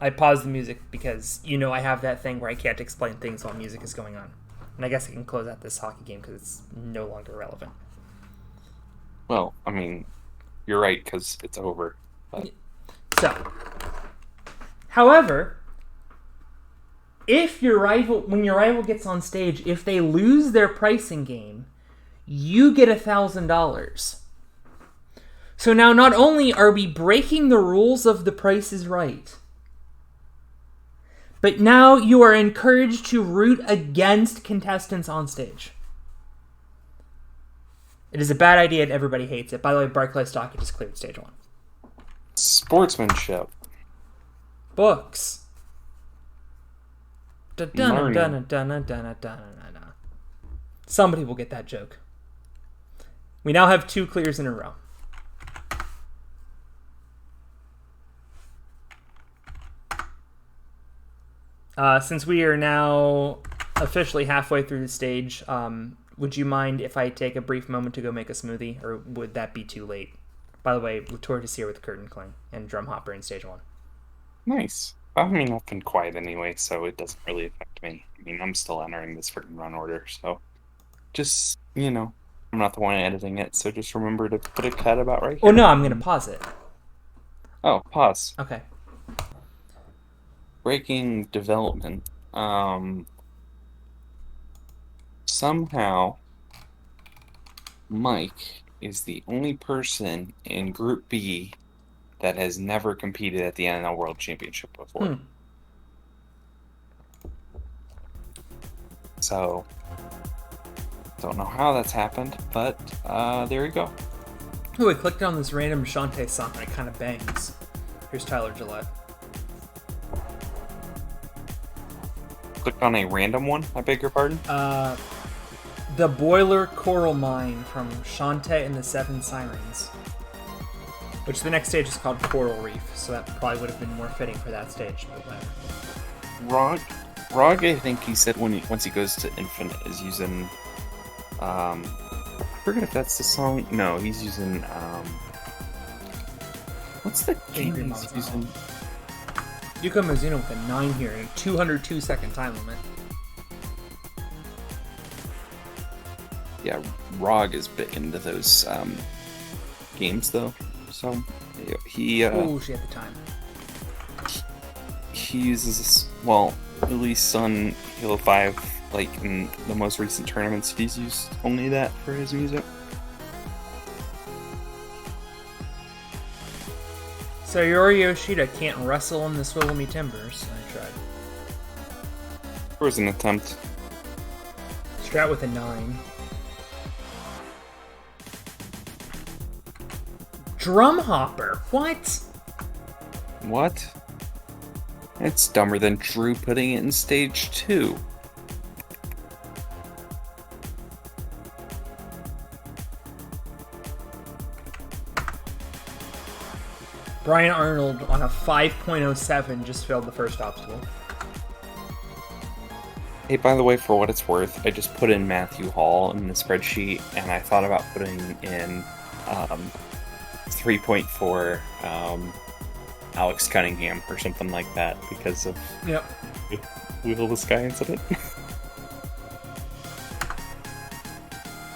I paused the music because, I have that thing where I can't explain things while music is going on. And I guess I can close out this hockey game because it's no longer relevant. Well, I mean, you're right, because it's over. But... So, however, if when your rival gets on stage, if they lose their pricing game, you get $1,000. So now not only are we breaking the rules of The Price is Right, but now you are encouraged to root against contestants on stage. It is a bad idea and everybody hates it. By the way, Barclay Stockett just cleared stage 1. Sportsmanship. Books. Learning. Somebody will get that joke. We now have 2 clears in a row. Since we are now officially halfway through the stage, would you mind if I take a brief moment to go make a smoothie, or would that be too late? By the way, Latour is here with Curtain Cling and Drum Hopper in stage 1. Nice. I mean, I've been quiet anyway, so it doesn't really affect me. I mean, I'm still entering this freaking run order, so just, I'm not the one editing it, so just remember to put a cut about right here. Oh, no, I'm going to pause it. Oh, pause. Okay. Breaking development. Somehow, Mike is the only person in Group B that has never competed at the NL World Championship before. So, don't know how that's happened, but there you go. Oh, I clicked on this random Shantae song and it kind of bangs. Here's Tyler Gillette. Clicked on a random one, I beg your pardon? The Boiler Coral Mine from Shantae and the Seven Sirens. Which the next stage is called Coral Reef, so that probably would have been more fitting for that stage, but whatever. Rog, I think he said once he goes to Infinite is using, I forget if that's the song. No, he's using, what's the game he's using? Yuka Mizuno with a 9 here and a 202-second time limit. Yeah, Rog is big into those games, though. So, he... oh, she had the time. He uses this, well, at least on Halo 5, like, in the most recent tournaments, he's used only that for his music. So Yori Yoshida can't wrestle in the Swivel Me Timbers. I tried. There was an attempt. Strat with a 9. Drum Hopper. What? What? It's dumber than Drew putting it in stage 2. Brian Arnold on a 5.07 just failed the first obstacle. Hey, by the way, for what it's worth, I just put in Matthew Hall in the spreadsheet, and I thought about putting in 3.4 Alex Cunningham or something like that because of Yep. Wheel of the Sky incident.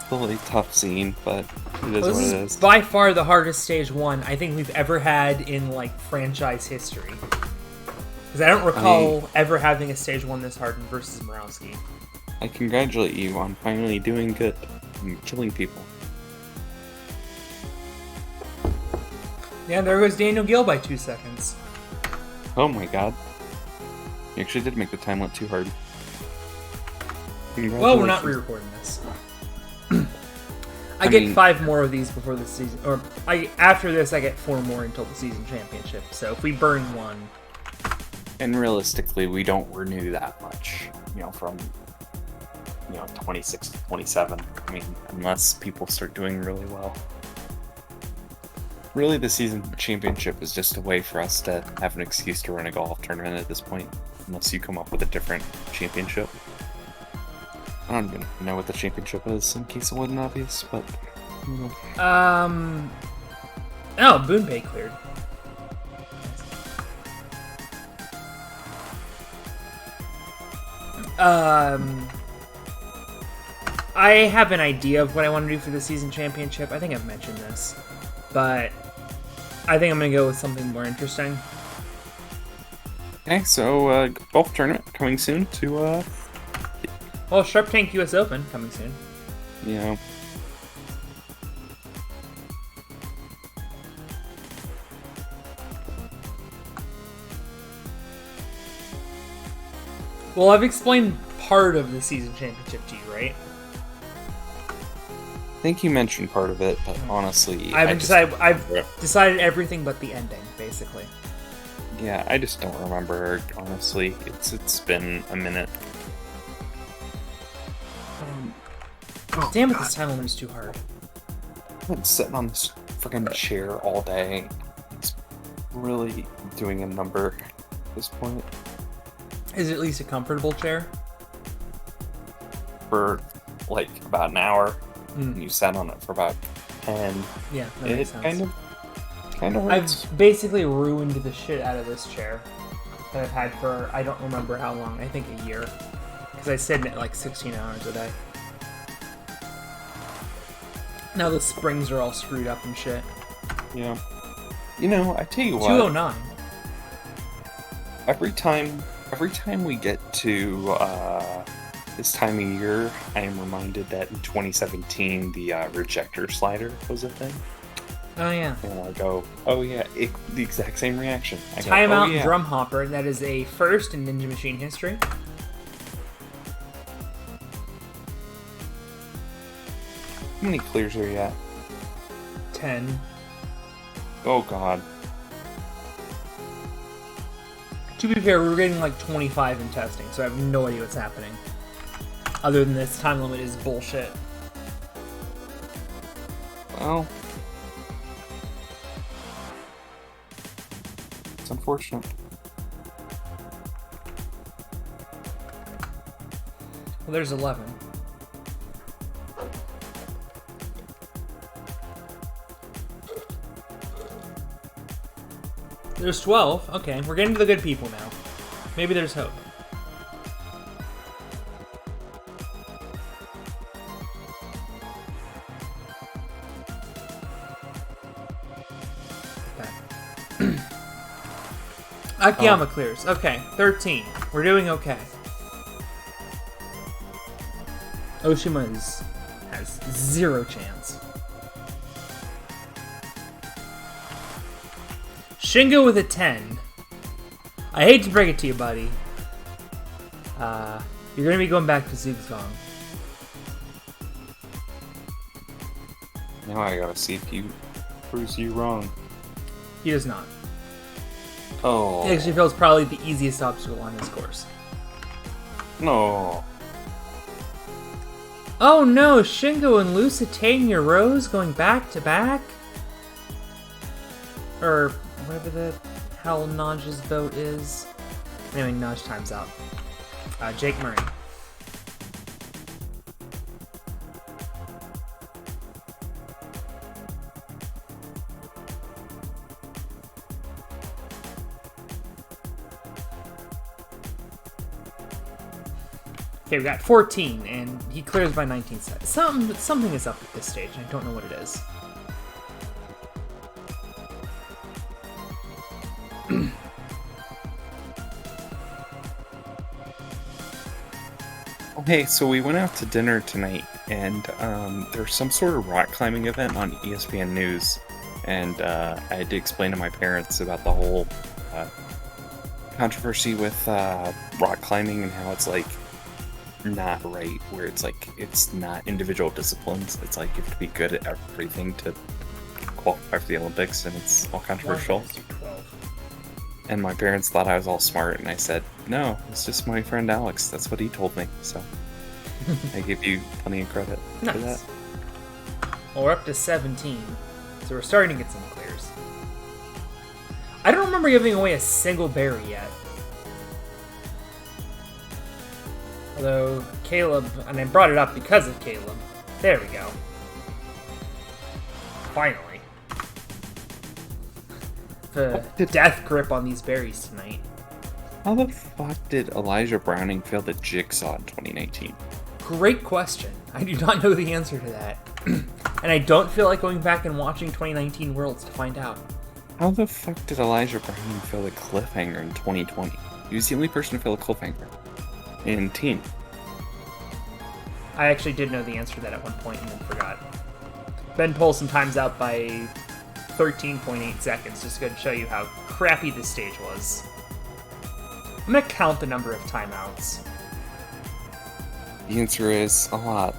Still a tough scene, but it is what it is. By far the hardest stage 1 I think we've ever had in like franchise history. Because I don't recall ever having a stage 1 this hard versus Morowski. I congratulate you on finally doing good and killing people. Yeah, there goes Daniel Gill by 2 seconds. Oh my god. You actually did make the time limit too hard. Well, we're not re-recording this. I get 5 more of these before the season, or after this I get 4 more until the season championship. So if we burn 1, and realistically, we don't renew that much, from 26 to 27. I mean, unless people start doing really well. Really, the season championship is just a way for us to have an excuse to run a golf tournament at this point, unless you come up with a different championship. I don't even know what the championship is, in case it wasn't obvious, but... Oh, Boonpay cleared. I have an idea of what I want to do for the season championship. I think I've mentioned this, but I think I'm going to go with something more interesting. Okay, so golf tournament coming soon to Well, Sharp Tank US Open coming soon. you know. Well, I've explained part of the season championship to you, right? I think you mentioned part of it, but honestly, I've decided everything but the ending, basically. Yeah, I just don't remember. Honestly, it's been a minute. Damn it, this time limit is too hard. I've been sitting on this freaking chair all day. It's really doing a number at this point. Is it at least a comfortable chair? For like about an hour, Mm. and you sat on it for about 10. Yeah, that It makes sense. kind of hurts. I've basically ruined the shit out of this chair that I've had for, I don't remember how long, I think a year. Because I sit in it like 16 hours a day. Now the springs are all screwed up and shit. Yeah. You know, I tell you what. 209. Every time we get to this time of year, I am reminded that in 2017 the rejector slider was a thing. Oh yeah. And I go, oh yeah, the exact same reaction. I go, Timeout oh, yeah. Drum Hopper, that is a first in Ninja Machine history. How many clears are you at? 10. Oh god. To be fair, we were getting like 25 in testing, so I have no idea what's happening. Other than this time limit is bullshit. Well, it's unfortunate. Well, there's 11. There's 12. Okay, we're getting to the good people now. Maybe there's hope. Okay. Akiyama clears. Okay, 13. We're doing okay. Oshima has zero chance. Shingo with a 10. I hate to break it to you, buddy. You're gonna be going back to Zugzwang. Now I gotta see if he proves you wrong. He does not. Oh. He actually feels probably the easiest obstacle on this course. No. Oh no, Shingo and Lusitania Rose going back to back? Or whatever the hell Naj's vote is. Anyway, Naj time's out. Jake Murray. Okay, we got 14, and he clears by 19 sets. Something is up at this stage, and I don't know what it is. Okay, so we went out to dinner tonight, and there's some sort of rock climbing event on ESPN News, and I had to explain to my parents about the whole controversy with rock climbing and how it's like not right, where it's like it's not individual disciplines. It's like you have to be good at everything to qualify for the Olympics, and it's all controversial. And my parents thought I was all smart, and I said, no, it's just my friend Alex. That's what he told me. So I give you plenty of credit for that. Well, we're up to 17, so we're starting to get some clears. I don't remember giving away a single berry yet. Although Caleb, and I brought it up because of Caleb. There we go. Finally. The death grip on these berries tonight. How the fuck did Elijah Browning fail the Jigsaw in 2019? Great question. I do not know the answer to that. And I don't feel like going back and watching 2019 Worlds to find out. How the fuck did Elijah Bryan fill a cliffhanger in 2020? He was the only person to fill a cliffhanger in Teen. I actually did know the answer to that at one point and then forgot. Ben Polson times out by 13.8 seconds, just going to show you how crappy this stage was. I'm going to count the number of timeouts. The answer is a lot.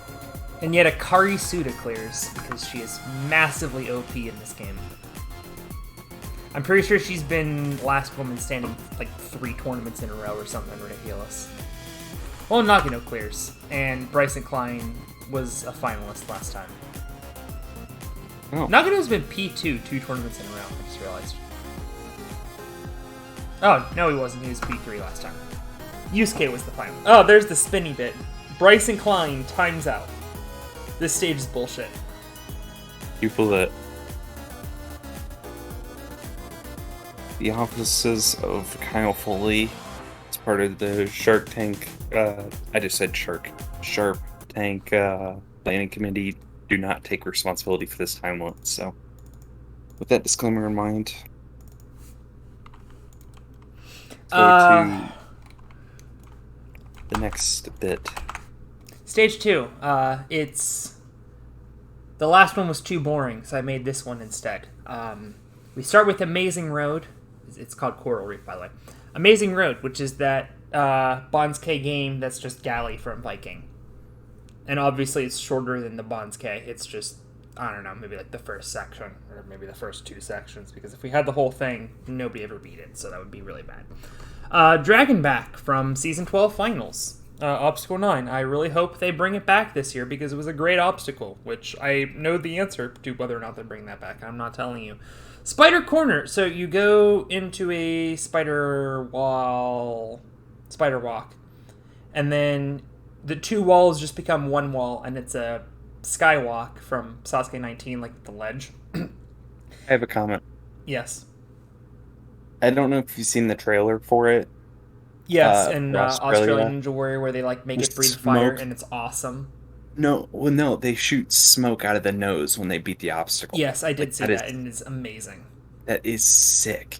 And yet Akari Suda clears, because she is massively OP in this game. I'm pretty sure she's been last woman standing like 3 tournaments in a row or something ridiculous. Well, Nagano clears, and Bryson Klein was a finalist last time. Oh. Nagano's been P2 2 tournaments in a row, I just realized. Oh, no he wasn't, he was P3 last time. Yusuke was the final. Oh, there's the spinny bit. Bryson Klein times out. This stage is bullshit. You pull it. The offices of Kyle Foley. It's part of the Shark Tank. I just said Shark Tank planning committee. Do not take responsibility for this time limit. So, with that disclaimer in mind, go to the next bit. Stage 2. It's the last one was too boring, so I made this one instead. We start with Amazing Road. It's called Coral Reef, by the way. Amazing Road, which is that Bonds-K game that's just Galley from Viking. And obviously it's shorter than the Bonds-K. It's just, I don't know, maybe like the first section, or maybe the first 2 sections, because if we had the whole thing, nobody ever beat it, so that would be really bad. Dragonback from Season 12 Finals. Obstacle 9. I really hope they bring it back this year, because it was a great obstacle, which I know the answer to whether or not they bring that back. I'm not telling you. Spider Corner. So you go into a spider walk, and then the 2 walls just become 1 wall, and it's a skywalk from Sasuke 19, like the ledge. I have a comment. Yes. I don't know if you've seen the trailer for it. Yes, and Australian Ninja Warrior, where they like make it breathe fire, and it's awesome. No, they shoot smoke out of the nose when they beat the obstacle. Yes, I did see that, and it's amazing. That is sick.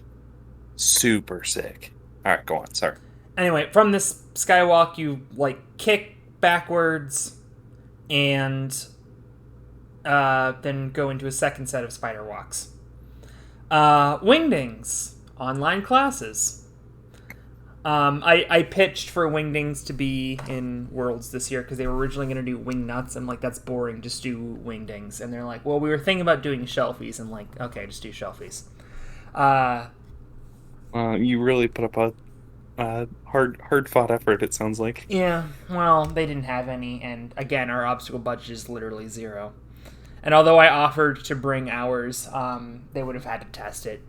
Super sick. Alright, go on, sorry. Anyway, from this skywalk, you, like, kick backwards, and then go into a second set of spider walks. Wingdings. Online classes. I pitched for Wingdings to be in Worlds this year because they were originally going to do Wingnuts. I'm like, that's boring. Just do Wingdings. And they're like, well, we were thinking about doing Shelfies. I'm like, okay, just do Shelfies. You really put up a hard-fought effort, it sounds like. Yeah, well, they didn't have any. And again, our obstacle budget is literally 0. And although I offered to bring ours, they would have had to test it.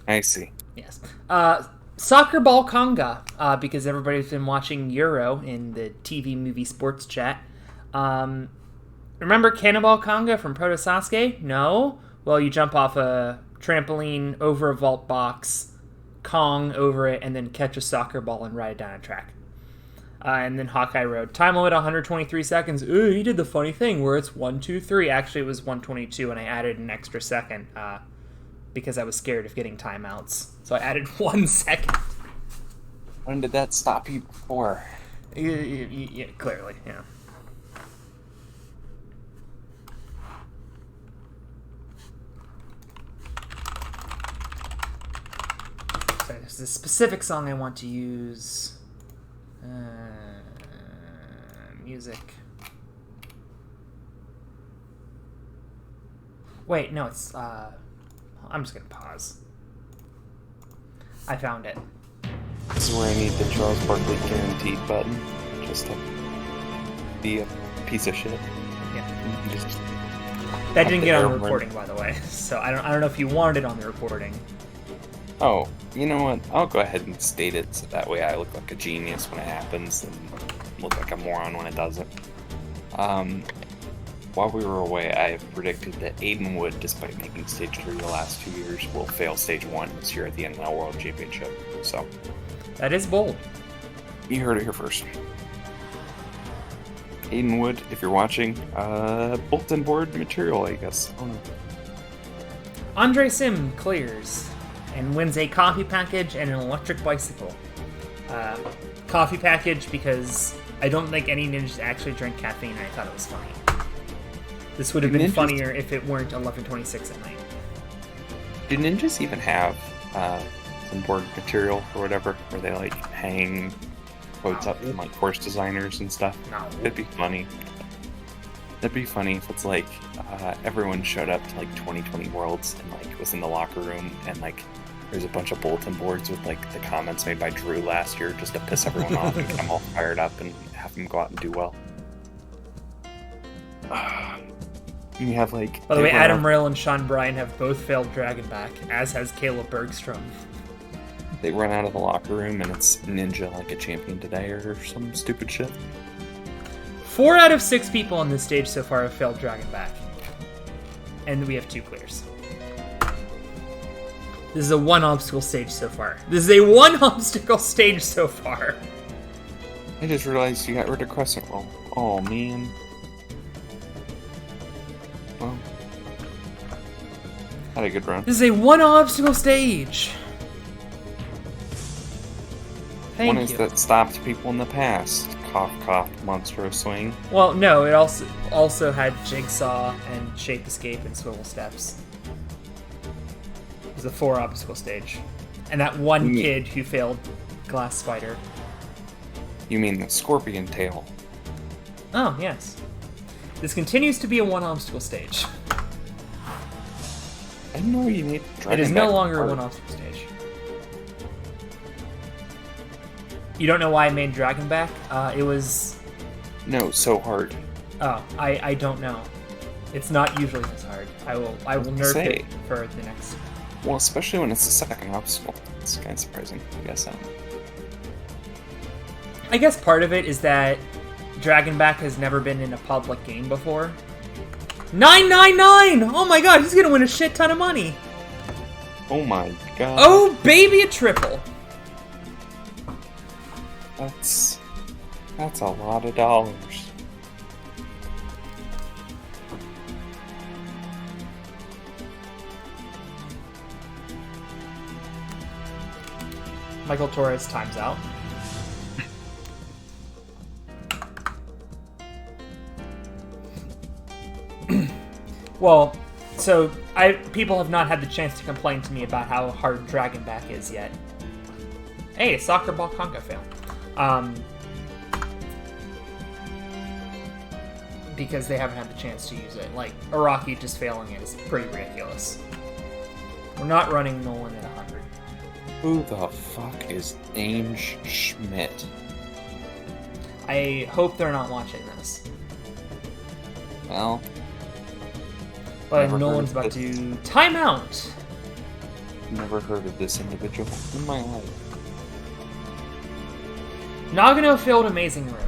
I see. Yes. Soccer Ball Conga, because everybody's been watching Euro in the TV movie sports chat. Remember Cannonball Conga from Proto Sasuke? No? Well, you jump off a trampoline over a vault box, Kong over it, and then catch a soccer ball and ride it down a track. And then Hawkeye Road. Time limit 123 seconds. Ooh, he did the funny thing where it's 1, 2, 3. Actually, it was 122, and I added an extra second because I was scared of getting timeouts. So I added 1 second. When did that stop you before? Yeah, clearly, yeah. So there's a specific song I want to use. Music. Wait, no, it's, I'm just gonna pause. I found it. This is where I need the Charles Barkley guaranteed button, just to be a piece of shit. Yeah. Just that didn't get on the recording, by the way. So I don't know if you wanted it on the recording. Oh, you know what? I'll go ahead and state it so that way I look like a genius when it happens and look like a moron when it doesn't. While we were away, I have predicted that Aiden Wood, despite making Stage 3 the last 2 years, will fail Stage 1 this year at the NL World Championship. So, that is bold. You heard it here first. Aiden Wood, if you're watching, bulletin board material, I guess. Andre Sim clears and wins a coffee package and an electric bicycle. Coffee package because I don't think any ninjas actually drink caffeine, and I thought it was funny. This would have been funnier if it weren't 11:26 at night. Do ninjas even have some board material or whatever, where they like hang quotes up from like course designers and stuff? No. It'd be funny. That'd be funny if it's like everyone showed up to like 2020 Worlds and like was in the locker room and like there's a bunch of bulletin boards with like the comments made by Drew last year just to piss everyone off and get them all fired up and have them go out and do well. You have like. By the way, Adam Rail and Sean Bryan have both failed Dragonback, as has Caleb Bergstrom. They run out of the locker room and it's Ninja like a champion today or some stupid shit. 4 out of 6 people on this stage so far have failed Dragonback. And we have 2 clears. This is a 1 obstacle stage so far. This is a 1 obstacle stage so far. I just realized you got rid of Crescent Roll. Oh, man. Well, had a good run. This is a 1 obstacle stage. Thank One is you. that stopped people in the past. Cough, cough, monster swing. Well, no, it also had Jigsaw and Shape Escape and Swivel Steps. It was a 4 obstacle stage. And that one kid who failed Glass Spider. You mean the Scorpion Tail? Oh, yes. This continues to be a 1 obstacle stage. I didn't know you made Dragonback. It is no longer a hard. 1 obstacle stage. You don't know why I made Dragonback? It was... No, so hard. Oh, I don't know. It's not usually this hard. I will nerf it for the next... Well, especially when it's the second obstacle. It's kind of surprising, I guess. I guess part of it is that Dragonback has never been in a public game before. 999! Oh my god, he's gonna win a shit ton of money! Oh my god. Oh, baby, a triple! That's a lot of dollars. Michael Torres times out. Well, so people have not had the chance to complain to me about how hard Dragonback is yet. Hey, soccer ball conga fail. Because they haven't had the chance to use it. Like, Araki just failing it is pretty ridiculous. We're not running Nolan at 100. Who the fuck is Ainge Schmidt? I hope they're not watching this. Well, But never Nolan's heard of about to time out. never heard of this individual in my life. Nagano failed Amazing Road.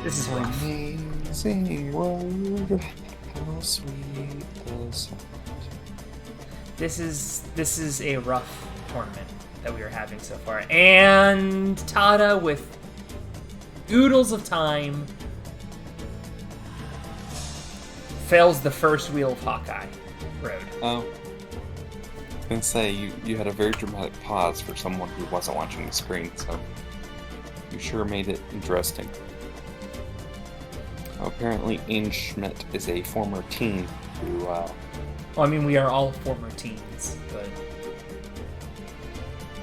This is rough. Amazing world, how sweet the sound. This is a rough tournament that we are having so far. And Tada with oodles of time fails the first wheel of Hawkeye Road. Oh. I was gonna say, you had a very dramatic pause for someone who wasn't watching the screen, so you sure made it interesting. Apparently, Ainge Schmidt is a former teen who, Well, I mean, we are all former teens, but...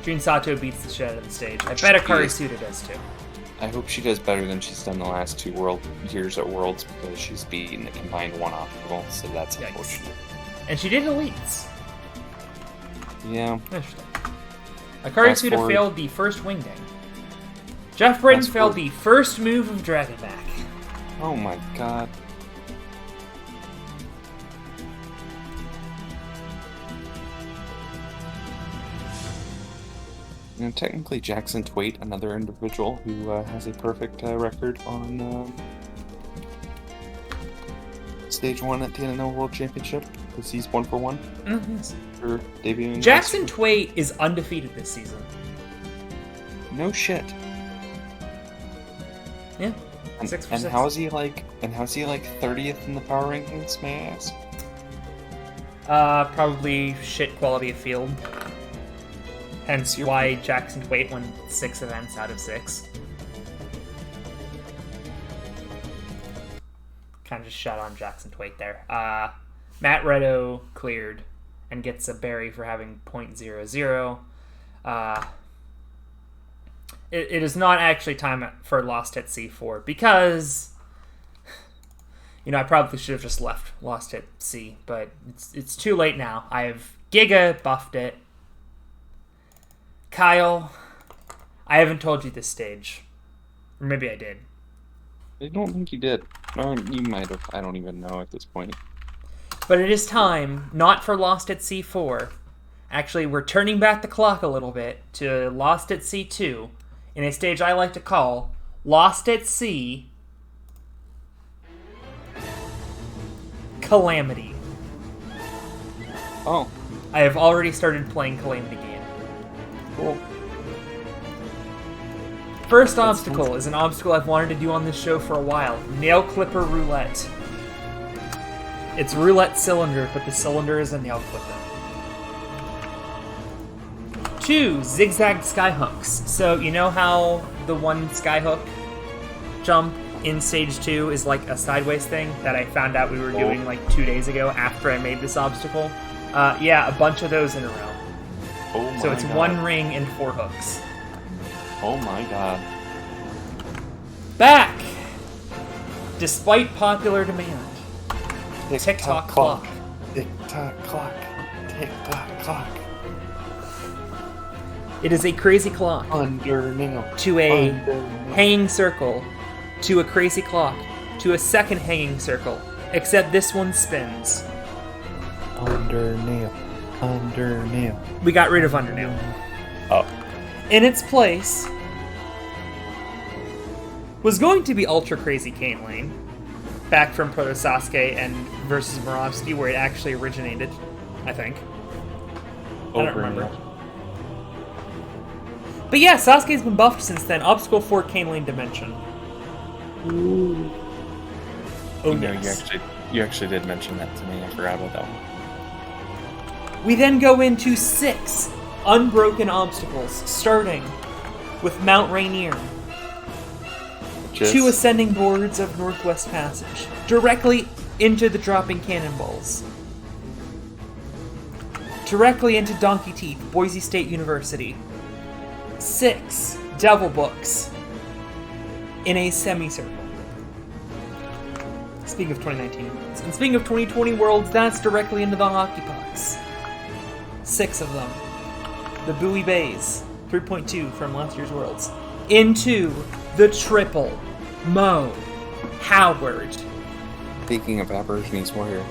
Jun Sato beats the shit out of the stage. I bet Akari Suda does too. I hope she does better than she's done the last 2 years at Worlds, because she's beaten the combined 1 obstacle, so that's Yikes. unfortunate. And she did elites. Yeah. Interesting. Akari Fast Suda forward. failed the first wing ding. Jeff Britton Fast failed forward. the first move of Dragonback. Oh my god. And technically, Jackson Twait, another individual who has a perfect record on Stage 1 at the NNL World Championship, because he's 1 for 1 Yes. for debuting. Jackson Twait is undefeated this season. No shit. Yeah. And, 6 for and 6. how is he like? And how's he like 30th in the power rankings? May I ask? Probably shit quality of field. Hence why Jackson Twait won 6 events out of 6. Kind of just shot on Jackson Twait there. Matt Redo cleared and gets a berry for having .00. It is not actually time for Lost at C4 because, I probably should have just left Lost at C, but it's too late now. I have Giga buffed it. Kyle, I haven't told you this stage. Or maybe I did. I don't think you did. Or you might have. I don't even know at this point. But it is time, not for Lost at C4. Actually, we're turning back the clock a little bit to Lost at C2 in a stage I like to call Lost at C Calamity. Oh. I have already started playing Calamity game. Cool. First obstacle is an obstacle I've wanted to do on this show for a while. Nail Clipper Roulette. It's roulette cylinder, but the cylinder is a nail clipper. 2, zigzag skyhooks. So you know how the one skyhook jump in stage 2 is like a sideways thing that I found out we were doing like 2 days ago after I made this obstacle? Yeah, a bunch of those in a row. Oh my god. So it's 1 ring and 4 hooks. Oh my god. Back! Despite popular demand. Tick-tock clock. Tick-tock clock. Tick-tock clock. It is a crazy clock. Under nail. To a hanging circle. To a crazy clock. To a second hanging circle. Except this one spins. Under nail. Under nail. We got rid of under nail. Oh. In its place was going to be Ultra Crazy Cane Lane. Back from Proto Sasuke and versus Morovsky, where it actually originated, I think. I don't remember. But yeah, Sasuke's been buffed since then. Obstacle 4 Cane Lane Dimension. Ooh. Oh, yes. You actually did mention that to me. I forgot about that one. We then go into 6 unbroken obstacles, starting with Mount Rainier. 2 ascending boards of Northwest Passage, directly into the dropping cannonballs. Directly into Donkey Teeth, Boise State University. 6 Devil Books in a semicircle. Speaking of 2019 worlds. And speaking of 2020 worlds, that's directly into the hockey pucks. 6 of them. The Bowie Bays, 3.2 from last year's worlds. Into the triple Mo Howard. Speaking of Aborigines Warrior.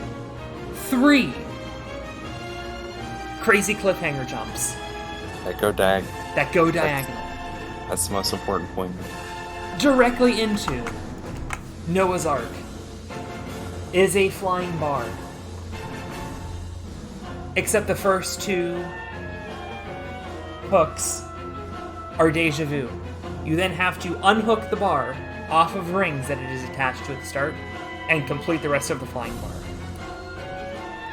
3 crazy cliffhanger jumps. That go diagonal. That's the most important point. Directly into Noah's Ark. Is a flying bar. Except the first 2 hooks are deja vu. You then have to unhook the bar off of rings that it is attached to at the start and complete the rest of the flying bar.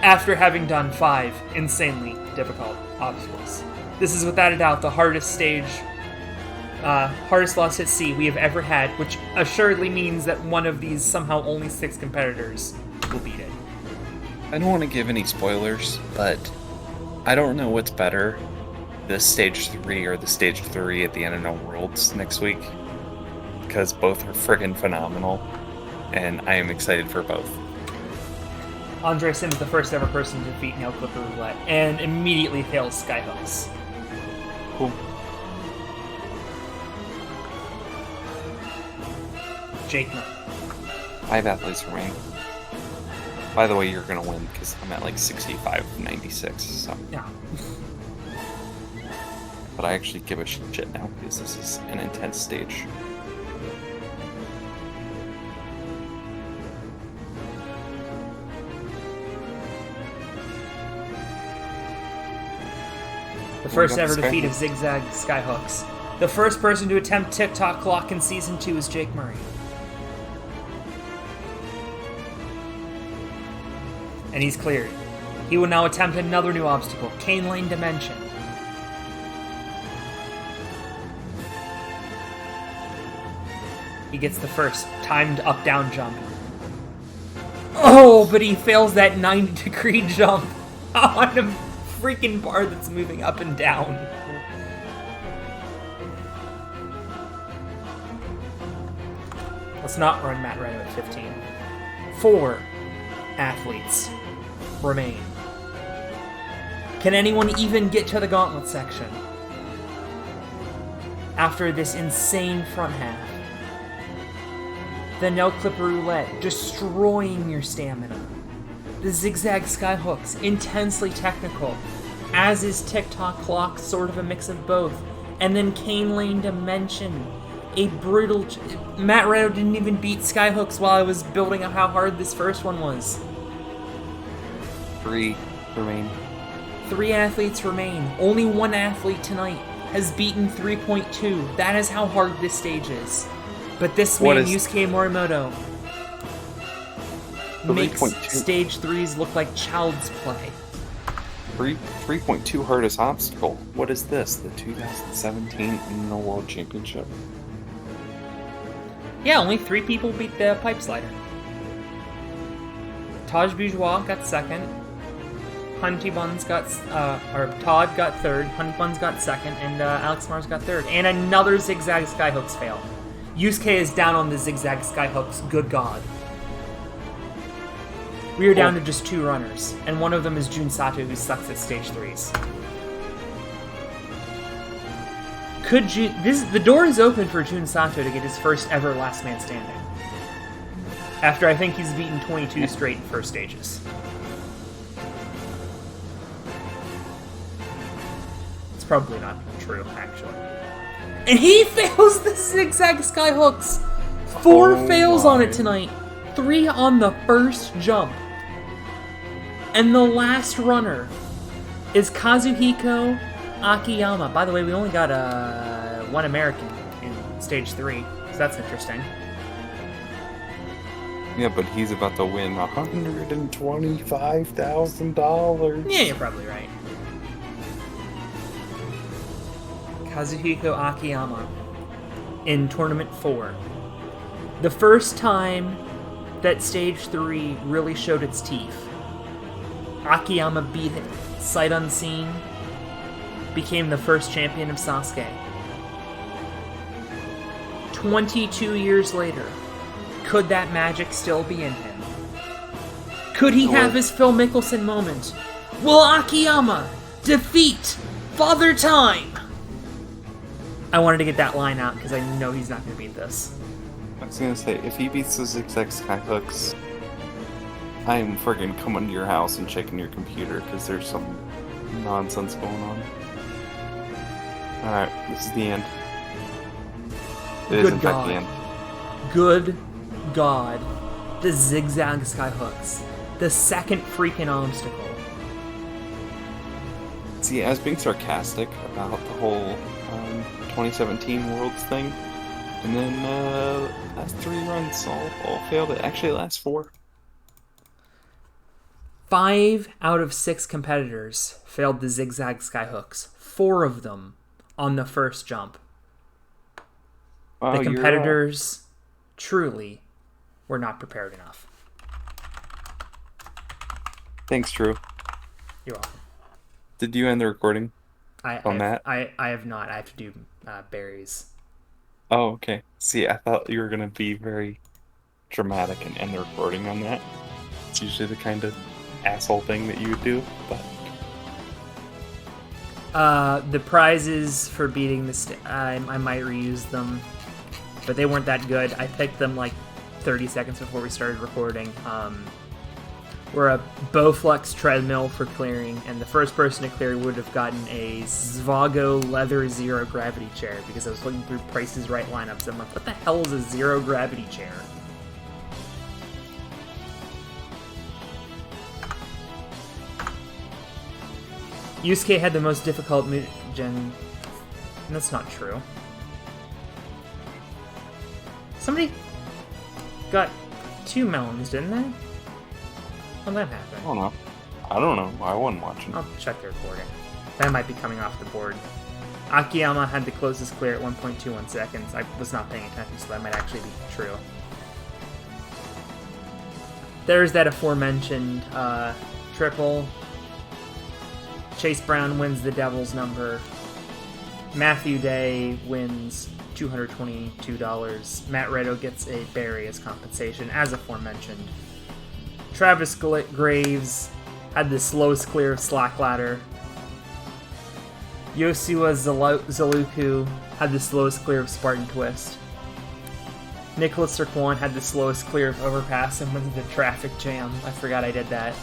After having done 5 insanely difficult obstacles. This is without a doubt the hardest stage, hardest Lost at Sea we have ever had, which assuredly means that one of these somehow only 6 competitors will beat it. I don't want to give any spoilers, but I don't know what's better, the stage 3 or the stage 3 at the End of No Worlds next week, because both are friggin' phenomenal, and I am excited for both. Andre Sim is the first ever person to defeat Nail Clipper Roulette, and immediately fails Skyhooks. Cool. Jake Knight. 5 athletes remain. By the way, you're gonna win, because I'm at like 65-96, so... Yeah. But I actually give a shit now, because this is an intense stage. The first ever defeat of Zigzag Skyhooks. The first person to attempt Tick-Tock Clock in Season 2 is Jake Murray. And he's cleared. He will now attempt another new obstacle, Cane Lane Dimension. He gets the first timed up-down jump. Oh, but he fails that 90-degree jump on a freaking bar that's moving up and down. Let's not run Matt Reno at 15. 4 athletes remain. Can anyone even get to the gauntlet section after this insane front half? The no clip roulette, destroying your stamina. The zigzag skyhooks, intensely technical, as is TikTok Clock, sort of a mix of both. And then Cane Lane Dimension, a brutal... Matt Reno didn't even beat skyhooks while I was building up how hard this first one was. 3 remain. 3 athletes remain. Only 1 athlete tonight has beaten 3.2. That is how hard this stage is. But this man, Yusuke Morimoto, makes stage 3s look like child's play. 3.2 hardest obstacle. What is this? The 2017 No World Championship? Yeah, only 3 people beat the pipe slider. Taj Bourgeois got second. Hunty Buns got, Todd got third. Hunty Buns got second, and Alex Mars got third. And another zigzag skyhooks fail. Yusuke is down on the zigzag skyhooks. Good God. We are down to just 2 runners, and one of them is Jun Sato, who sucks at stage 3s. The door is open for Jun Sato to get his first ever last man standing. After I think he's beaten 22 straight first stages. It's probably not true, actually. And he fails the zigzag skyhooks! 4 fails on it tonight. 3 on the first jump. And the last runner is Kazuhiko Akiyama. By the way, we only got 1 American in stage 3, so that's interesting. Yeah, but he's about to win $125,000. Yeah, you're probably right. Kazuhiko Akiyama in Tournament 4. The first time that Stage 3 really showed its teeth. Akiyama beat it sight unseen, became the first champion of Sasuke. 22 years later, could that magic still be in him? Could he have his Phil Mickelson moment? Will Akiyama defeat Father Time? I wanted to get that line out because I know he's not going to beat this. I was gonna say, if he beats the zigzag skyhooks, I am friggin' coming to your house and checking your computer because there's some nonsense going on. Alright, this is the end. It is in fact the end. Good God. The zigzag skyhooks. The second freaking obstacle. See, I was being sarcastic about the whole 2017 Worlds thing, and then last 3 runs all failed it. Actually, last 4. 5 out of 6 competitors failed the zigzag skyhooks. 4 of them on the first jump. Wow, the competitors truly were not prepared enough. Thanks, Drew. You're welcome. Did you end the recording on that? I have not. I have to do berries. Oh, okay. See, I thought you were going to be very dramatic and end the recording on that. It's usually the kind of asshole thing that you would do, but... The prizes for beating the I might reuse them, but they weren't that good. I picked them like 30 seconds before we started recording. We're a Bowflex treadmill for clearing, and the first person to clear would have gotten a Zvago leather zero gravity chair, because I was looking through Price's Right lineups, and I'm like, what the hell is a zero gravity chair? Yusuke had the most difficult gen. That's not true. Somebody got 2 melons, didn't they? How'd that happen? I don't know. I don't know. I wasn't watching. I'll check the recording. That might be coming off the board. Akiyama had the closest clear at 1.21 seconds. I was not paying attention, so that might actually be true. There's that aforementioned triple. Chase Brown wins the Devil's number. Matthew Day wins $222. Matt Redo gets a berry as compensation, as aforementioned. Travis Graves had the slowest clear of Slack Ladder. Yosua Zaluku had the slowest clear of Spartan Twist. Nicholas Sirkwan had the slowest clear of Overpass and wins the Traffic Jam. I forgot I did that.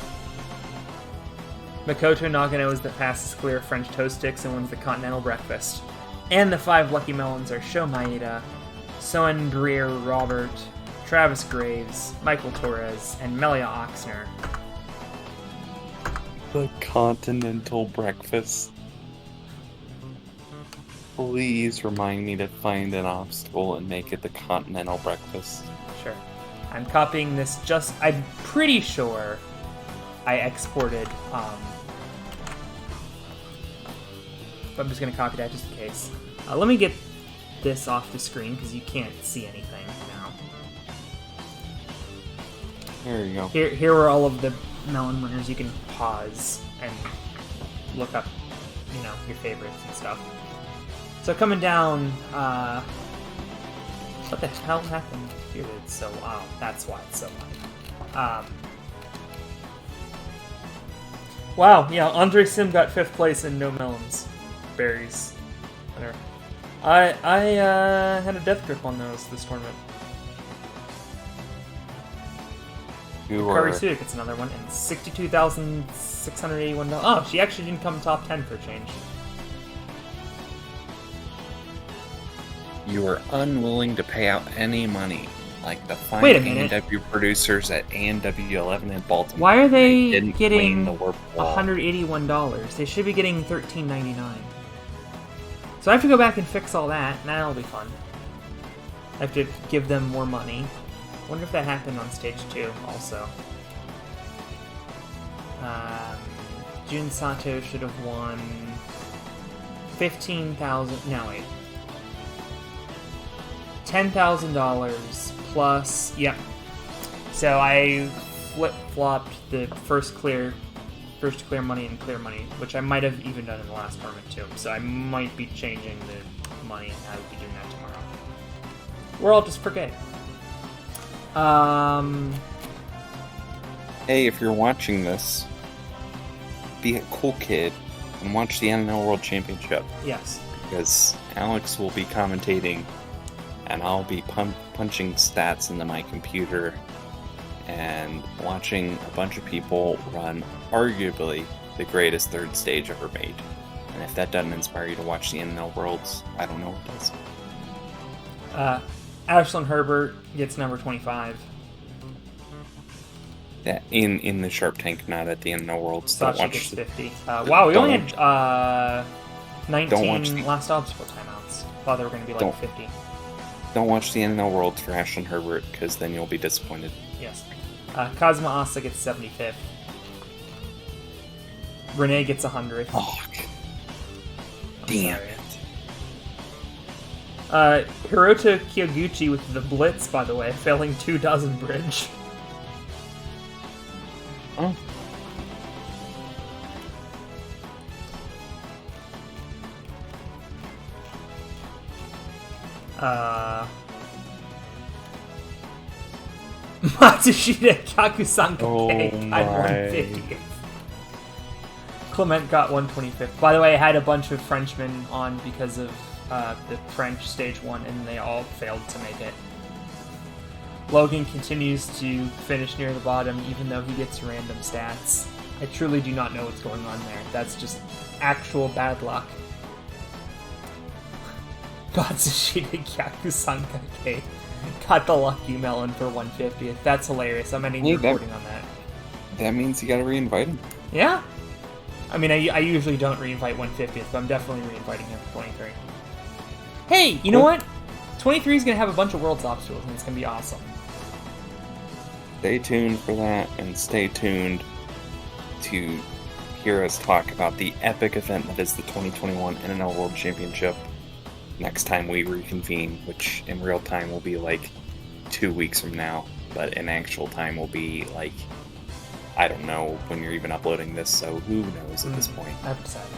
Makoto Nagano is the fastest clear of French Toast Sticks and wins the Continental Breakfast. And the 5 Lucky Melons are Sho Maeda, Soen Brier Robert, Travis Graves, Michael Torres, and Melia Oxner. The Continental Breakfast. Please remind me to find an obstacle and make it the Continental Breakfast. Sure. I'm copying this I'm pretty sure I exported, but I'm just going to copy that just in case. Let me get this off the screen because you can't see anything now. There you go. Here are all of the melon winners. You can pause and look up, your favorites and stuff. So coming down, what the hell happened here? It's so wow. That's why it's so loud. Wow, yeah, Andre Sim got 5th place in No Melons Berries. Whatever. I had a death grip on those this tournament. Kari Suda gets another one, and $62,681. Oh, she actually didn't come top 10 for a change. You are unwilling to pay out any money, like the fine Wait a minute. A&W producers at A&W 11 in Baltimore. Why are they didn't getting clean the warp wall. $181? They should be getting $13.99. So I have to go back and fix all that, and that'll be fun. I have to give them more money. I wonder if that happened on stage 2 also. Jun Sato should have won $15,000. No, wait. $10,000 plus. Yep. So I flip-flopped the first clear money and clear money, which I might have even done in the last tournament too. So I might be changing the money. I will be doing that tomorrow. Or I'll just forget. Hey, if you're watching this, be a cool kid and watch the NNL World Championship. Yes. Because Alex will be commentating, and I'll be punching stats into my computer and watching a bunch of people run arguably the greatest third stage ever made. And if that doesn't inspire you to watch the NNL Worlds, I don't know what does. Ashlyn Herbert gets number 25. Yeah, in the Sharp Tank, not at the NNL Worlds. Sasha gets 50. Wow, we only had 19 last obstacle timeouts. Thought there were going to be like 50. Don't watch the NNL Worlds for Ashlyn Herbert, because then you'll be disappointed. Yes. Kazuma Asa gets 75th. Renee gets 100th. Fuck. Damn it. Hirota Kyoguchi with the Blitz, by the way, failing 2 dozen bridge. Oh. Matsushita Kakusanka Oh got my. 150th. Clement got 125th. By the way, I had a bunch of Frenchmen on because of the French stage 1, and they all failed to make it. Logan continues to finish near the bottom, even though he gets random stats. I truly do not know what's going on there. That's just actual bad luck. Matsushita Kakusanka got the lucky melon for 150th. That's hilarious. I'm ending the recording on that. That means you gotta reinvite him. Yeah. I mean, I usually don't reinvite 150th, but I'm definitely reinviting him for 23. Hey, you know what? 23 is going to have a bunch of Worlds obstacles, and it's going to be awesome. Stay tuned for that, and stay tuned to hear us talk about the epic event that is the 2021 NNL World Championship next time we reconvene, which in real time will be like 2 weeks from now, but in actual time will be like, I don't know when you're even uploading this, so who knows at this point. I've decided.